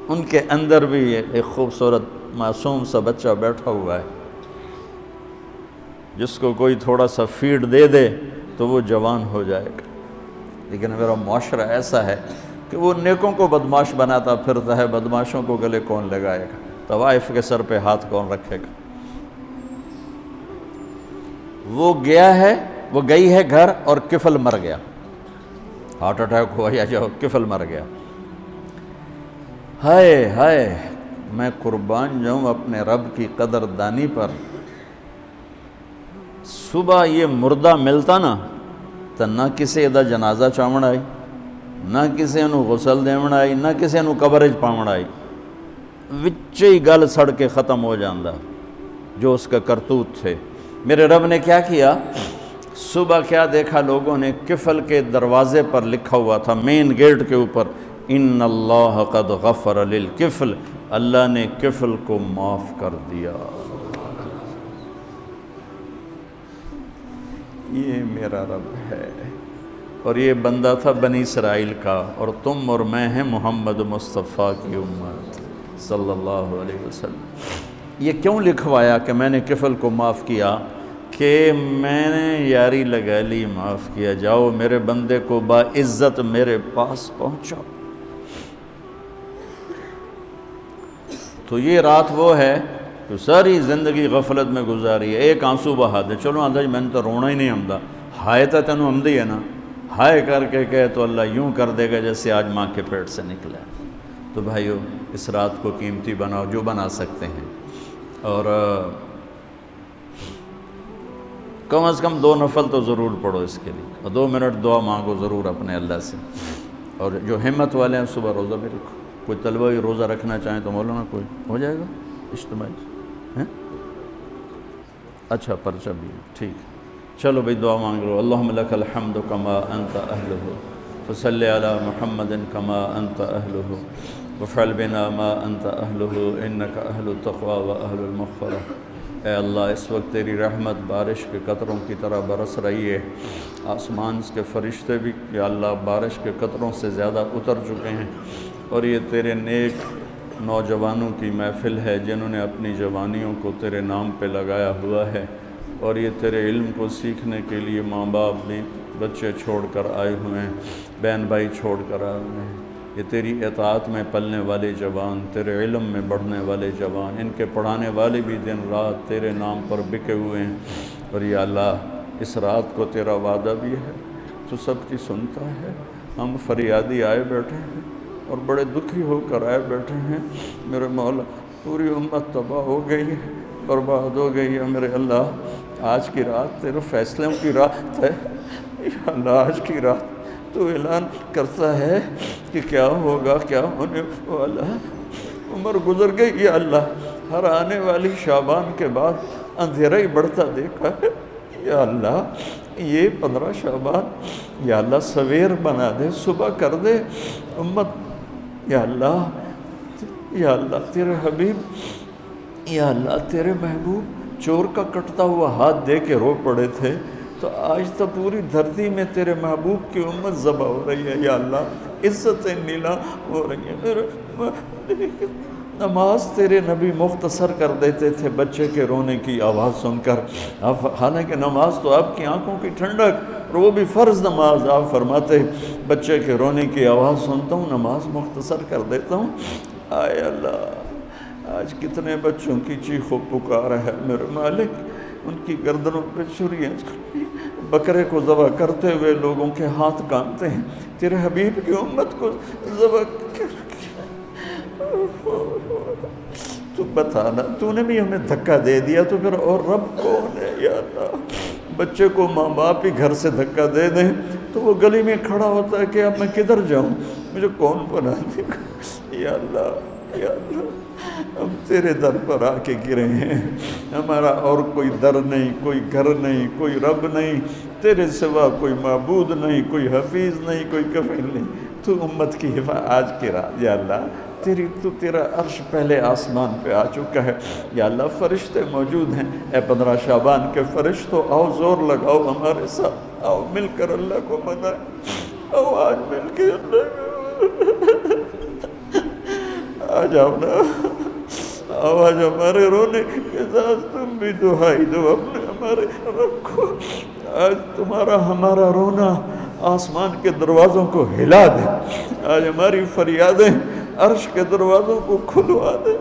ان کے اندر بھی ایک خوبصورت معصوم سا بچہ بیٹھا ہوا ہے، جس کو کوئی تھوڑا سا فیڈ دے دے تو وہ جوان ہو جائے گا۔ لیکن میرا معاشرہ ایسا ہے کہ وہ نیکوں کو بدماش بناتا پھرتا ہے، بدماشوں کو گلے کون لگائے گا، طوائف کے سر پہ ہاتھ کون رکھے گا۔ وہ گئی ہے گھر اور کفل مر گیا، ہارٹ اٹیک ہوا یا جو کفل مر گیا۔ ہائے ہائے، میں قربان جاؤں اپنے رب کی قدر دانی پر۔ صبح یہ مردہ ملتا نا تو نہ کسی دا جنازہ چاوڑ آئی، نہ کسی نو غسل دیوڑ آئی، نہ کسی نو قبرج پاوڑ آئی، وچے ہی گل سڑ کے ختم ہو جاندہ جو اس کا کرتوت تھے۔ میرے رب نے کیا کیا، صبح کیا دیکھا لوگوں نے، کفل کے دروازے پر لکھا ہوا تھا، مین گیٹ کے اوپر، ان اللہ قد غفر للکفل، اللہ نے کفل کو معاف کر دیا۔ یہ میرا رب ہے، اور یہ بندہ تھا بنی اسرائیل کا، اور تم اور میں ہیں محمد مصطفیٰ کی امت صلی اللہ علیہ وسلم۔ یہ کیوں لکھوایا کہ میں نے کفل کو معاف کیا؟ کہ میں نے یاری لگا لی، معاف کیا، جاؤ میرے بندے کو باعزت میرے پاس پہنچاؤ۔ تو یہ رات وہ ہے کہ ساری زندگی غفلت میں گزاری ہے، ایک آنسو بہا دے، چلو آندھا جی میں نے تو رونا ہی نہیں آمدہ، ہائے تا تینوں آمدی ہے نا، ہائے کر کے کہے تو اللہ یوں کر دے گا جیسے آج ماں کے پیٹ سے نکلا ہے۔ تو بھائیو، اس رات کو قیمتی بناؤ جو بنا سکتے ہیں، اور کم از کم 2 نفل تو ضرور پڑھو اس کے لیے، اور 2 منٹ دعا مانگو ضرور اپنے اللہ سے۔ اور جو ہمت والے ہیں صبح روزہ بھی رکھو، کوئی طلبہ روزہ رکھنا چاہیں تو مولانا کوئی ہو جائے گا اجتماعی ہیں؟ اچھا پرچہ بھی ٹھیک ہے، چلو بھئی دعا مانگ لو۔ اللہم لک الحمد کما انت اہلہ فصلی علی محمد کما انت اہلہ وفعل بنا ما انت اہلہ انک اہل التقوی و اہل المغفرہ۔ اے اللہ، اس وقت تیری رحمت بارش کے قطروں کی طرح برس رہی ہے، آسمان کے فرشتے بھی یا اللہ بارش کے قطروں سے زیادہ اتر چکے ہیں، اور یہ تیرے نیک نوجوانوں کی محفل ہے جنہوں نے اپنی جوانیوں کو تیرے نام پہ لگایا ہوا ہے، اور یہ تیرے علم کو سیکھنے کے لیے ماں باپ بھی بچے چھوڑ کر آئے ہوئے ہیں، بہن بھائی چھوڑ کر آئے ہوئے ہیں۔ یہ تیری اطاعت میں پلنے والے جوان، تیرے علم میں بڑھنے والے جوان، ان کے پڑھانے والے بھی دن رات تیرے نام پر بکے ہوئے ہیں، اور یا اللہ اس رات کو تیرا وعدہ بھی ہے، تو سب کی سنتا ہے۔ ہم فریادی آئے بیٹھے ہیں اور بڑے دکھی ہو کر آئے بیٹھے ہیں، میرے مولا پوری امت تباہ ہو گئی ہے، برباد ہو گئی ہے میرے اللہ۔ آج کی رات تیرے فیصلوں کی رات ہے یا اللہ، آج کی رات تو اعلان کرتا ہے کہ کیا ہوگا، کیا ہونے والا ہے۔ عمر گزر گئی یا اللہ، ہر آنے والی شعبان کے بعد اندھیرا ہی بڑھتا دیکھا ہے یا اللہ۔ یہ 15 شعبان یا اللہ سویر بنا دے، صبح کر دے امت یا اللہ۔ یا اللہ تیرے حبیب، یا اللہ تیرے محبوب چور کا کٹتا ہوا ہاتھ دے کے رو پڑے تھے، تو آج تو پوری دھرتی میں تیرے محبوب کی امت ذبح ہو رہی ہے یا اللہ، عزتیں نیلا ہو رہی ہیں میرے مالک۔ نماز تیرے نبی مختصر کر دیتے تھے بچے کے رونے کی آواز سن کر، حالانکہ نماز تو آپ کی آنکھوں کی ٹھنڈک، اور وہ بھی فرض نماز، آپ فرماتے بچے کے رونے کی آواز سنتا ہوں نماز مختصر کر دیتا ہوں۔ آئے اللہ، آج کتنے بچوں کی چیخ و پکار ہے میرے مالک، ان کی گردنوں پہ چھریاں، بکرے کو ذبح کرتے ہوئے لوگوں کے ہاتھ کانپتے ہیں، تیرے حبیب کی امت کو ذبح کر کے تو بتانا، تو نے بھی ہمیں دھکا دے دیا تو پھر اور رب کون ہے یا اللہ۔ بچے کو ماں باپ ہی گھر سے دھکا دے دیں تو وہ گلی میں کھڑا ہوتا ہے کہ اب میں کدھر جاؤں، مجھے کون بنا دے گا یا اللہ۔ یا اللہ، ہم تیرے در پر آ کے گرے ہیں، ہمارا اور کوئی در نہیں، کوئی گھر نہیں، کوئی رب نہیں، تیرے سوا کوئی معبود نہیں، کوئی حفیظ نہیں، کوئی کفیل نہیں۔ تو امت کی حفاظت آج کی رات یا اللہ تیرا عرش پہلے آسمان پہ آ چکا ہے یا اللہ فرشتے موجود ہیں، اے 15 شعبان کے فرشتوں آؤ زور لگاؤ ہمارے ساتھ، آؤ مل کر اللہ کو منائیں، آؤ آج مل کے اللہ آ جاؤ نا، آؤ آج ہمارے رونے کے ساتھ تم بھی دعائی دو اپنے ہمارے رب کو، آج تمہارا ہمارا رونا آسمان کے دروازوں کو ہلا دے، آج ہماری فریادیں عرش کے دروازوں کو کھلوا دے،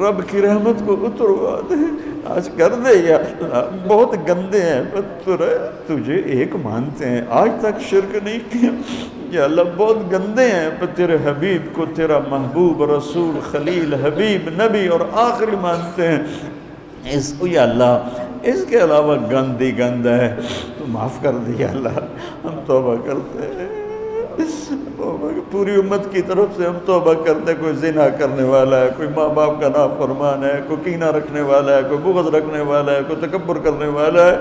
رب کی رحمت کو اتروا دے، آج کر دے یا اللہ۔ بہت گندے ہیں پتر، تجھے ایک مانتے ہیں، آج تک شرک نہیں کیا یا اللہ، بہت گندے ہیں پر تیرے حبیب کو تیرا محبوب رسول خلیل حبیب نبی اور آخری مانتے ہیں، اس کو یا اللہ اس کے علاوہ گند ہی گند ہے، تو معاف کر دے یا اللہ، ہم توبہ کرتے ہیں، پوری امت کی طرف سے ہم توبہ کرتے ہیں، کوئی زنا کرنے والا ہے، کوئی ماں باپ کا نافرمان ہے، کوئی کینہ رکھنے والا ہے، کوئی بغض رکھنے والا ہے، کوئی تکبر کرنے والا ہے،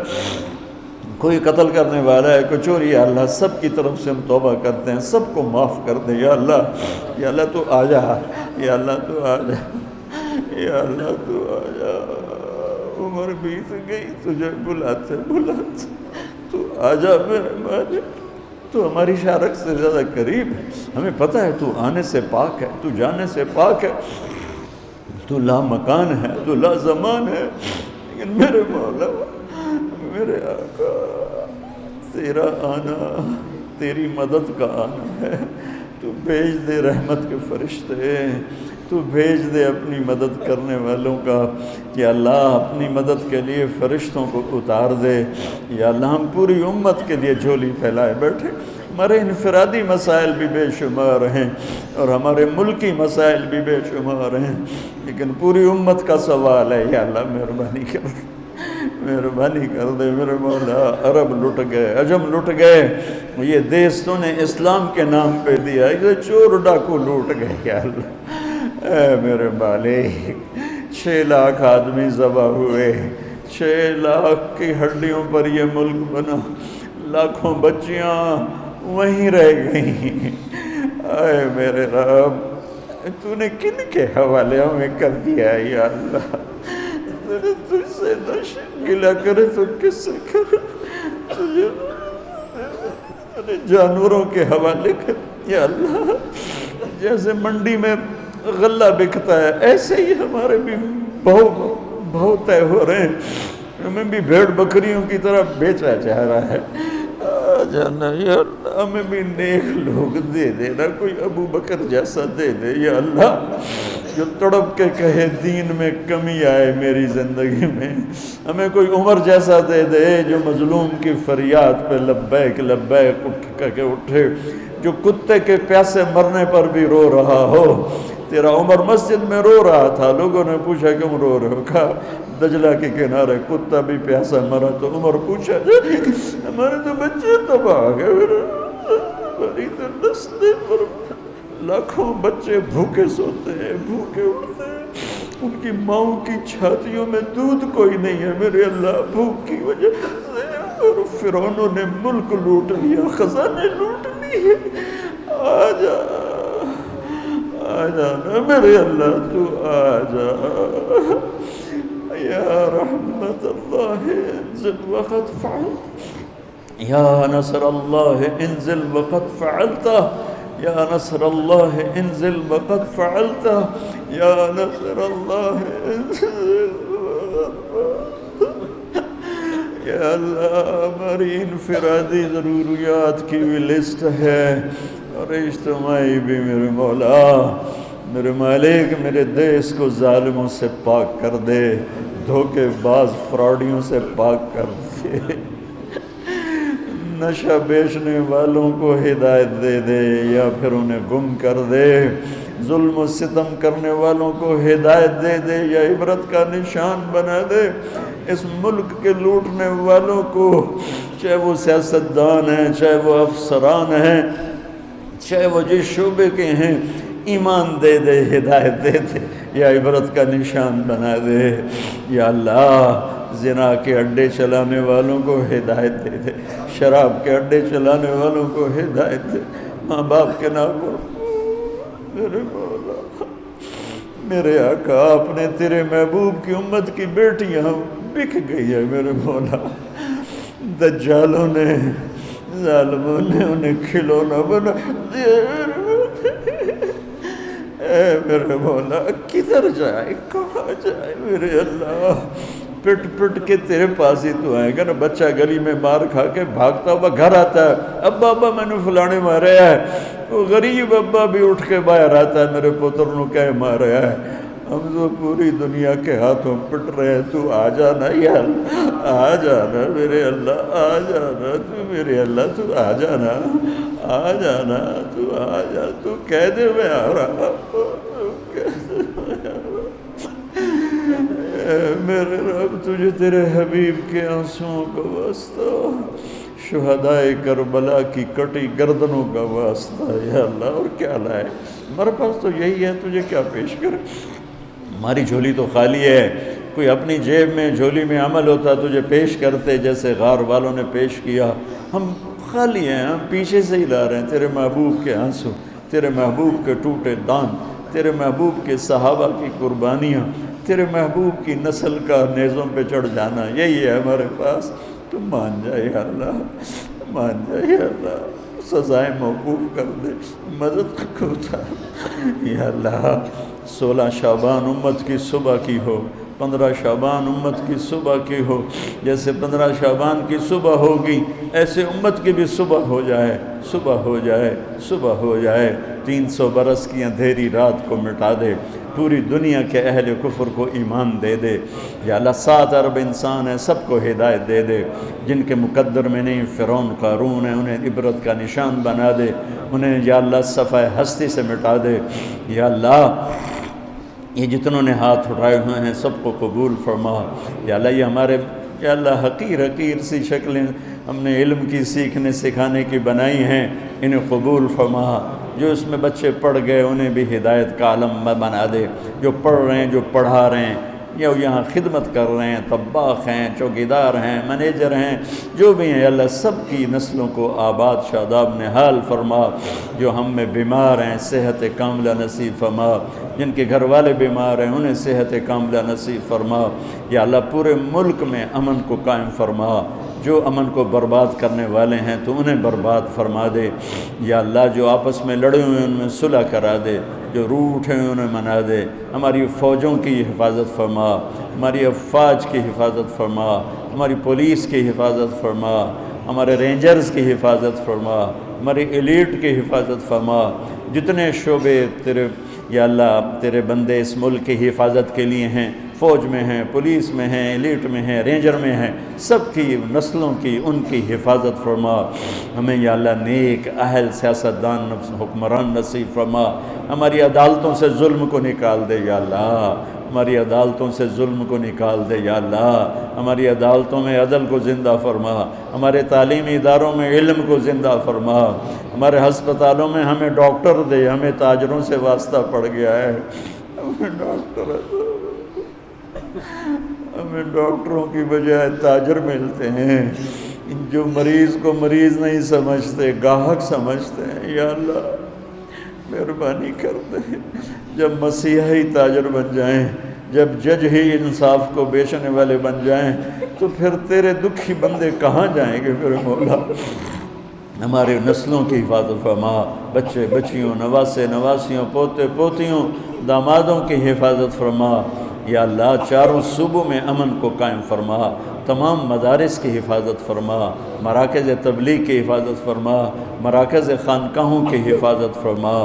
کوئی قتل کرنے والا ہے، کوئی چوری، یا اللہ سب کی طرف سے ہم توبہ کرتے ہیں، سب کو معاف کر دے یا اللہ تو آ جا، یا اللہ تو آ جا، یا اللہ تو آ جا، عمر بیت گئی تجھے بلاتے تو آ جا میرے مالک، تو ہماری شارک سے زیادہ قریب ہے، ہمیں پتہ ہے تو آنے سے پاک ہے، تو جانے سے پاک ہے، تو لا مکان ہے، تو لا زمان ہے، لیکن میرے مولا میرے آقا تیرا آنا تیری مدد کا آنا ہے، تو بھیج دے رحمت کے فرشتے، تو بھیج دے اپنی مدد کرنے والوں کا، یا اللہ اپنی مدد کے لیے فرشتوں کو اتار دے، یا اللہ ہم پوری امت کے لیے جھولی پھیلائے بیٹھے، ہمارے انفرادی مسائل بھی بے شمار ہیں اور ہمارے ملکی مسائل بھی بے شمار ہیں، لیکن پوری امت کا سوال ہے، یا اللہ مہربانی کر دے، مہربانی کر دے میرے مولا، عرب لٹ گئے، عجم لٹ گئے، یہ دیس تو نے اسلام کے نام پہ دیا، یہ چور ڈاکو لوٹ گئے یا اللہ، اے میرے مالک 6 لاکھ آدمی ذبح ہوئے، 6 لاکھ کی ہڈیوں پر یہ ملک بنا، لاکھوں بچیاں وہیں رہ گئیں، اے میرے رب تو نے کن کے حوالے ہمیں کر دیا ہے یا اللہ، تجھ سے نہ گلہ کرے تو کس سے کرے، تجھے جانوروں کے حوالے کر یا اللہ، جیسے منڈی میں غلہ بکتا ہے ایسے ہی ہمارے بھی بہو طے ہو رہے ہیں، ہمیں بھی بھیڑ بکریوں کی طرح بیچا جا رہا ہے، جانا یا اللہ ہمیں بھی نیک لوگ دے دے نا، کوئی ابو بکر جیسا دے دے یا اللہ، جو تڑپ کے کہے دین میں کمی آئے میری زندگی میں، ہمیں کوئی عمر جیسا دے دے جو مظلوم کی فریاد پہ لبیک لبیک اٹھ کے اٹھے، جو کتے کے پیاسے مرنے پر بھی رو رہا ہو، تیرا عمر مسجد میں رو رہا تھا، لوگوں نے پوچھا کیوں رو رہے ہو، کہا دجلہ کے کنارے کتا بھی پیاسا مرا، تو عمر پوچھا ہمارے تو بچے تباہ گئے، ہماری تو نسلیں پر لاکھوں بچے بھوکے سوتے ہیں، بھوکے اٹھتے ہیں، ان کی ماؤں کی چھاتیوں میں دودھ کوئی نہیں ہے میرے اللہ، بھوک کی وجہ سے، اور فرعونوں نے ملک لوٹ لیا، خزانے لوٹ لیے، آ جا نا میرے اللہ تو آ جا، یا رحمت اللہ انزل وقد فعلت، یا نصر اللہ انزل وقد فعلت، یا نصر اللہ انزل وقد فعلت، یا نصر اللہ انزل یا اللہ ہماری انفرادی ضروریات کی بھی لسٹ ہے اور اجتماعی بھی، میرے مولا میرے مالک میرے دیس کو ظالموں سے پاک کر دے، دھوکے باز فراڈیوں سے پاک کر دے، نشہ بیچنے والوں کو ہدایت دے دے یا پھر انہیں گم کر دے، ظلم و ستم کرنے والوں کو ہدایت دے دے یا عبرت کا نشان بنا دے، اس ملک کے لوٹنے والوں کو، چاہے وہ سیاستدان ہیں، چاہے وہ افسران ہیں، چاہے وہ جس شعبے کے ہیں، ایمان دے دے، ہدایت دے دے یا عبرت کا نشان بنا دے یا اللہ، زنا کے اڈے چلانے والوں کو ہدایت دے دے، شراب کے اڈے چلانے والوں کو ہدایت دے، ماں باپ کے نافرمان میرے مولا، میرے آقا، آپ نے تیرے محبوب کی امت کی بیٹیاں بک گئی ہے میرے مولا، دجالوں نے، ظالموں نے انہیں کھلونا بنا دیا۔ اے میرے مولا، کدھر جائے، کہاں جائے میرے اللہ؟ پٹ پٹ کے تیرے پاس ہی تو آئے گا نا۔ بچہ گلی میں مار کھا کے بھاگتا ہوا گھر آتا ہے، ابا ابا میں نے فلانے مارا ہے، وہ غریب ابا بھی اٹھ کے باہر آتا ہے، میرے پتر نو کہے مارا ہے، ہم تو پوری دنیا کے ہاتھوں پٹ رہے ہیں، تو آ جانا یا اللہ، آ جانا میرے اللہ، آ جانا تو میرے اللہ، تو آ جانا، آ جانا، تو آ جا، تو کہہ دے میں آ رہا، میرے رب تجھے تیرے حبیب کے آنسوؤں کا واسطہ، شہدائے کربلا کی کٹی گردنوں کا واسطہ یا اللہ۔ اور کیا لائے؟ ہمارے پاس تو یہی ہے، تجھے کیا پیش کرے؟ ہماری جھولی تو خالی ہے، کوئی اپنی جیب میں جھولی میں عمل ہوتا تجھے پیش کرتے، جیسے غار والوں نے پیش کیا۔ ہم خالی ہیں، ہم پیچھے سے ہی لا رہے ہیں تیرے محبوب کے آنسو، تیرے محبوب کے ٹوٹے دان، تیرے محبوب کے صحابہ کی قربانیاں، تیرے محبوب کی نسل کا نیزوں پہ چڑھ جانا، یہی ہے ہمارے پاس۔ تو مان جائے یا اللہ، مان جائے یا اللہ، سزائیں موقوف کر دے، مدد کو اتار یا اللہ۔ 16 شعبان امت کی صبح کی ہو، 15 شعبان امت کی صبح کی ہو، جیسے 15 شعبان کی صبح ہوگی ایسے امت کی بھی صبح ہو جائے، صبح ہو جائے، صبح ہو جائے۔ 300 برس کی اندھیری رات کو مٹا دے، پوری دنیا کے اہل کفر کو ایمان دے دے یا اللہ۔ 7 ارب انسان ہیں، سب کو ہدایت دے دے، جن کے مقدر میں نہیں فرعون قارون ہے انہیں عبرت کا نشان بنا دے، انہیں یا اللہ صفحہ ہستی سے مٹا دے یا اللہ۔ یہ جتنوں نے ہاتھ اٹھائے ہوئے ہیں سب کو قبول فرما یا اللہ۔ یہ ہمارے یا اللہ حقیر حقیر سی شکلیں ہم نے علم کی سیکھنے سکھانے کی بنائی ہیں، انہیں قبول فرما۔ جو اس میں بچے پڑھ گئے انہیں بھی ہدایت کا عالم بنا دے، جو پڑھ رہے ہیں، جو پڑھا رہے ہیں، یا یہاں خدمت کر رہے ہیں، طباخ ہیں، چوکیدار ہیں، مینیجر ہیں، جو بھی ہیں اللہ، سب کی نسلوں کو آباد شاداب نحال فرما۔ جو ہم میں بیمار ہیں صحت کاملہ نصیب فرما، جن کے گھر والے بیمار ہیں انہیں صحت کاملہ نصیب فرما یا اللہ۔ پورے ملک میں امن کو قائم فرما، جو امن کو برباد کرنے والے ہیں تو انہیں برباد فرما دے یا اللہ۔ جو آپس میں لڑے ہوئے ان میں صلح کرا دے، جو روٹھے ہیں انہیں منا دے۔ ہماری فوجوں کی حفاظت فرما، ہماری افواج کی حفاظت فرما، ہماری پولیس کی حفاظت فرما، ہمارے رینجرز کی حفاظت فرما، ہماری ایلیٹ کی حفاظت فرما۔ جتنے شعبے تیرے یا اللہ تیرے بندے اس ملک کی حفاظت کے لیے ہیں، فوج میں ہیں، پولیس میں ہیں، ایلیٹ میں ہیں، رینجر میں ہیں، سب کی نسلوں کی ان کی حفاظت فرما۔ ہمیں یا اللہ نیک اہل سیاستدان حکمران نصیب فرما۔ ہماری عدالتوں سے ظلم کو نکال دے یا اللہ، ہماری عدالتوں سے ظلم کو نکال دے یا اللہ۔ ہماری عدالتوں میں عدل کو زندہ فرما، ہمارے تعلیمی اداروں میں علم کو زندہ فرما، ہمارے ہسپتالوں میں ہمیں ڈاکٹر دے۔ ہمیں تاجروں سے واسطہ پڑ گیا ہے، ہمیں ڈاکٹروں کی بجائے تاجر ملتے ہیں، جو مریض کو مریض نہیں سمجھتے، گاہک سمجھتے ہیں یا اللہ۔ مہربانی کر دے، جب مسیحی تاجر بن جائیں، جب جج ہی انصاف کو بیچنے والے بن جائیں تو پھر تیرے دکھی بندے کہاں جائیں گے میرے مولا۔ ہمارے نسلوں کی حفاظت فرما، بچے بچیوں، نواسے نواسیوں، پوتے پوتیوں، دامادوں کی حفاظت فرما یا اللہ۔ چاروں صوبوں میں امن کو قائم فرما، تمام مدارس کی حفاظت فرما، مراکز تبلیغ کی حفاظت فرما، مراکز خانقاہوں کی حفاظت فرما۔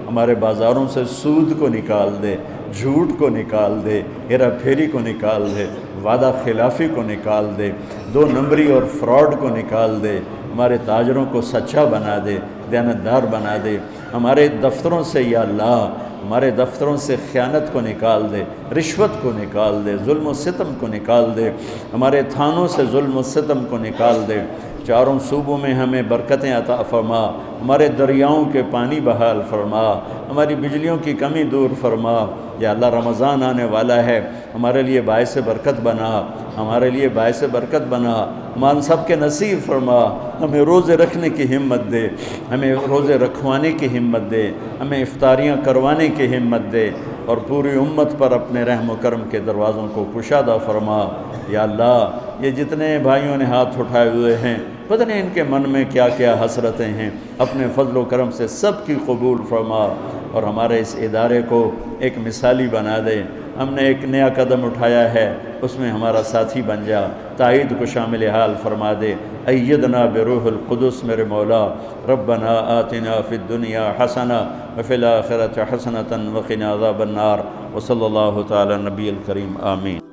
ہمارے بازاروں سے سود کو نکال دے، جھوٹ کو نکال دے، ہیرا پھیری کو نکال دے، وعدہ خلافی کو نکال دے، 2 نمبری اور فراڈ کو نکال دے۔ ہمارے تاجروں کو سچا بنا دے، دیانتدار بنا دے۔ ہمارے دفتروں سے یا اللہ، ہمارے دفتروں سے خیانت کو نکال دے، رشوت کو نکال دے، ظلم و ستم کو نکال دے۔ ہمارے تھانوں سے ظلم و ستم کو نکال دے۔ چاروں صوبوں میں ہمیں برکتیں عطا فرما، ہمارے دریاؤں کے پانی بحال فرما، ہماری بجلیوں کی کمی دور فرما۔ یا اللہ رمضان آنے والا ہے، ہمارے لیے باعث برکت بنا، ہمارے لیے باعث برکت بنا، ہم سب کے نصیب فرما، ہمیں روزے رکھنے کی ہمت دے، ہمیں روزے رکھوانے کی ہمت دے، ہمیں افطاریاں کروانے کی ہمت دے، اور پوری امت پر اپنے رحم و کرم کے دروازوں کو کشادہ فرما۔ یا اللہ یہ جتنے بھائیوں نے ہاتھ اٹھائے ہوئے ہیں، پتہ نہیں ان کے من میں کیا کیا حسرتیں ہیں، اپنے فضل و کرم سے سب کی قبول فرما، اور ہمارے اس ادارے کو ایک مثالی بنا دے۔ ہم نے ایک نیا قدم اٹھایا ہے، اس میں ہمارا ساتھی بن جا، تائید کو شامل حال فرما دے۔ ایدنا بروح القدس میرے مولا، ربنا آتنا فی الدنیا حسنہ وفی الآخرۃ حسنۃ وقنا عذاب النار، وصلی اللہ تعالی نبی الکریم، آمین۔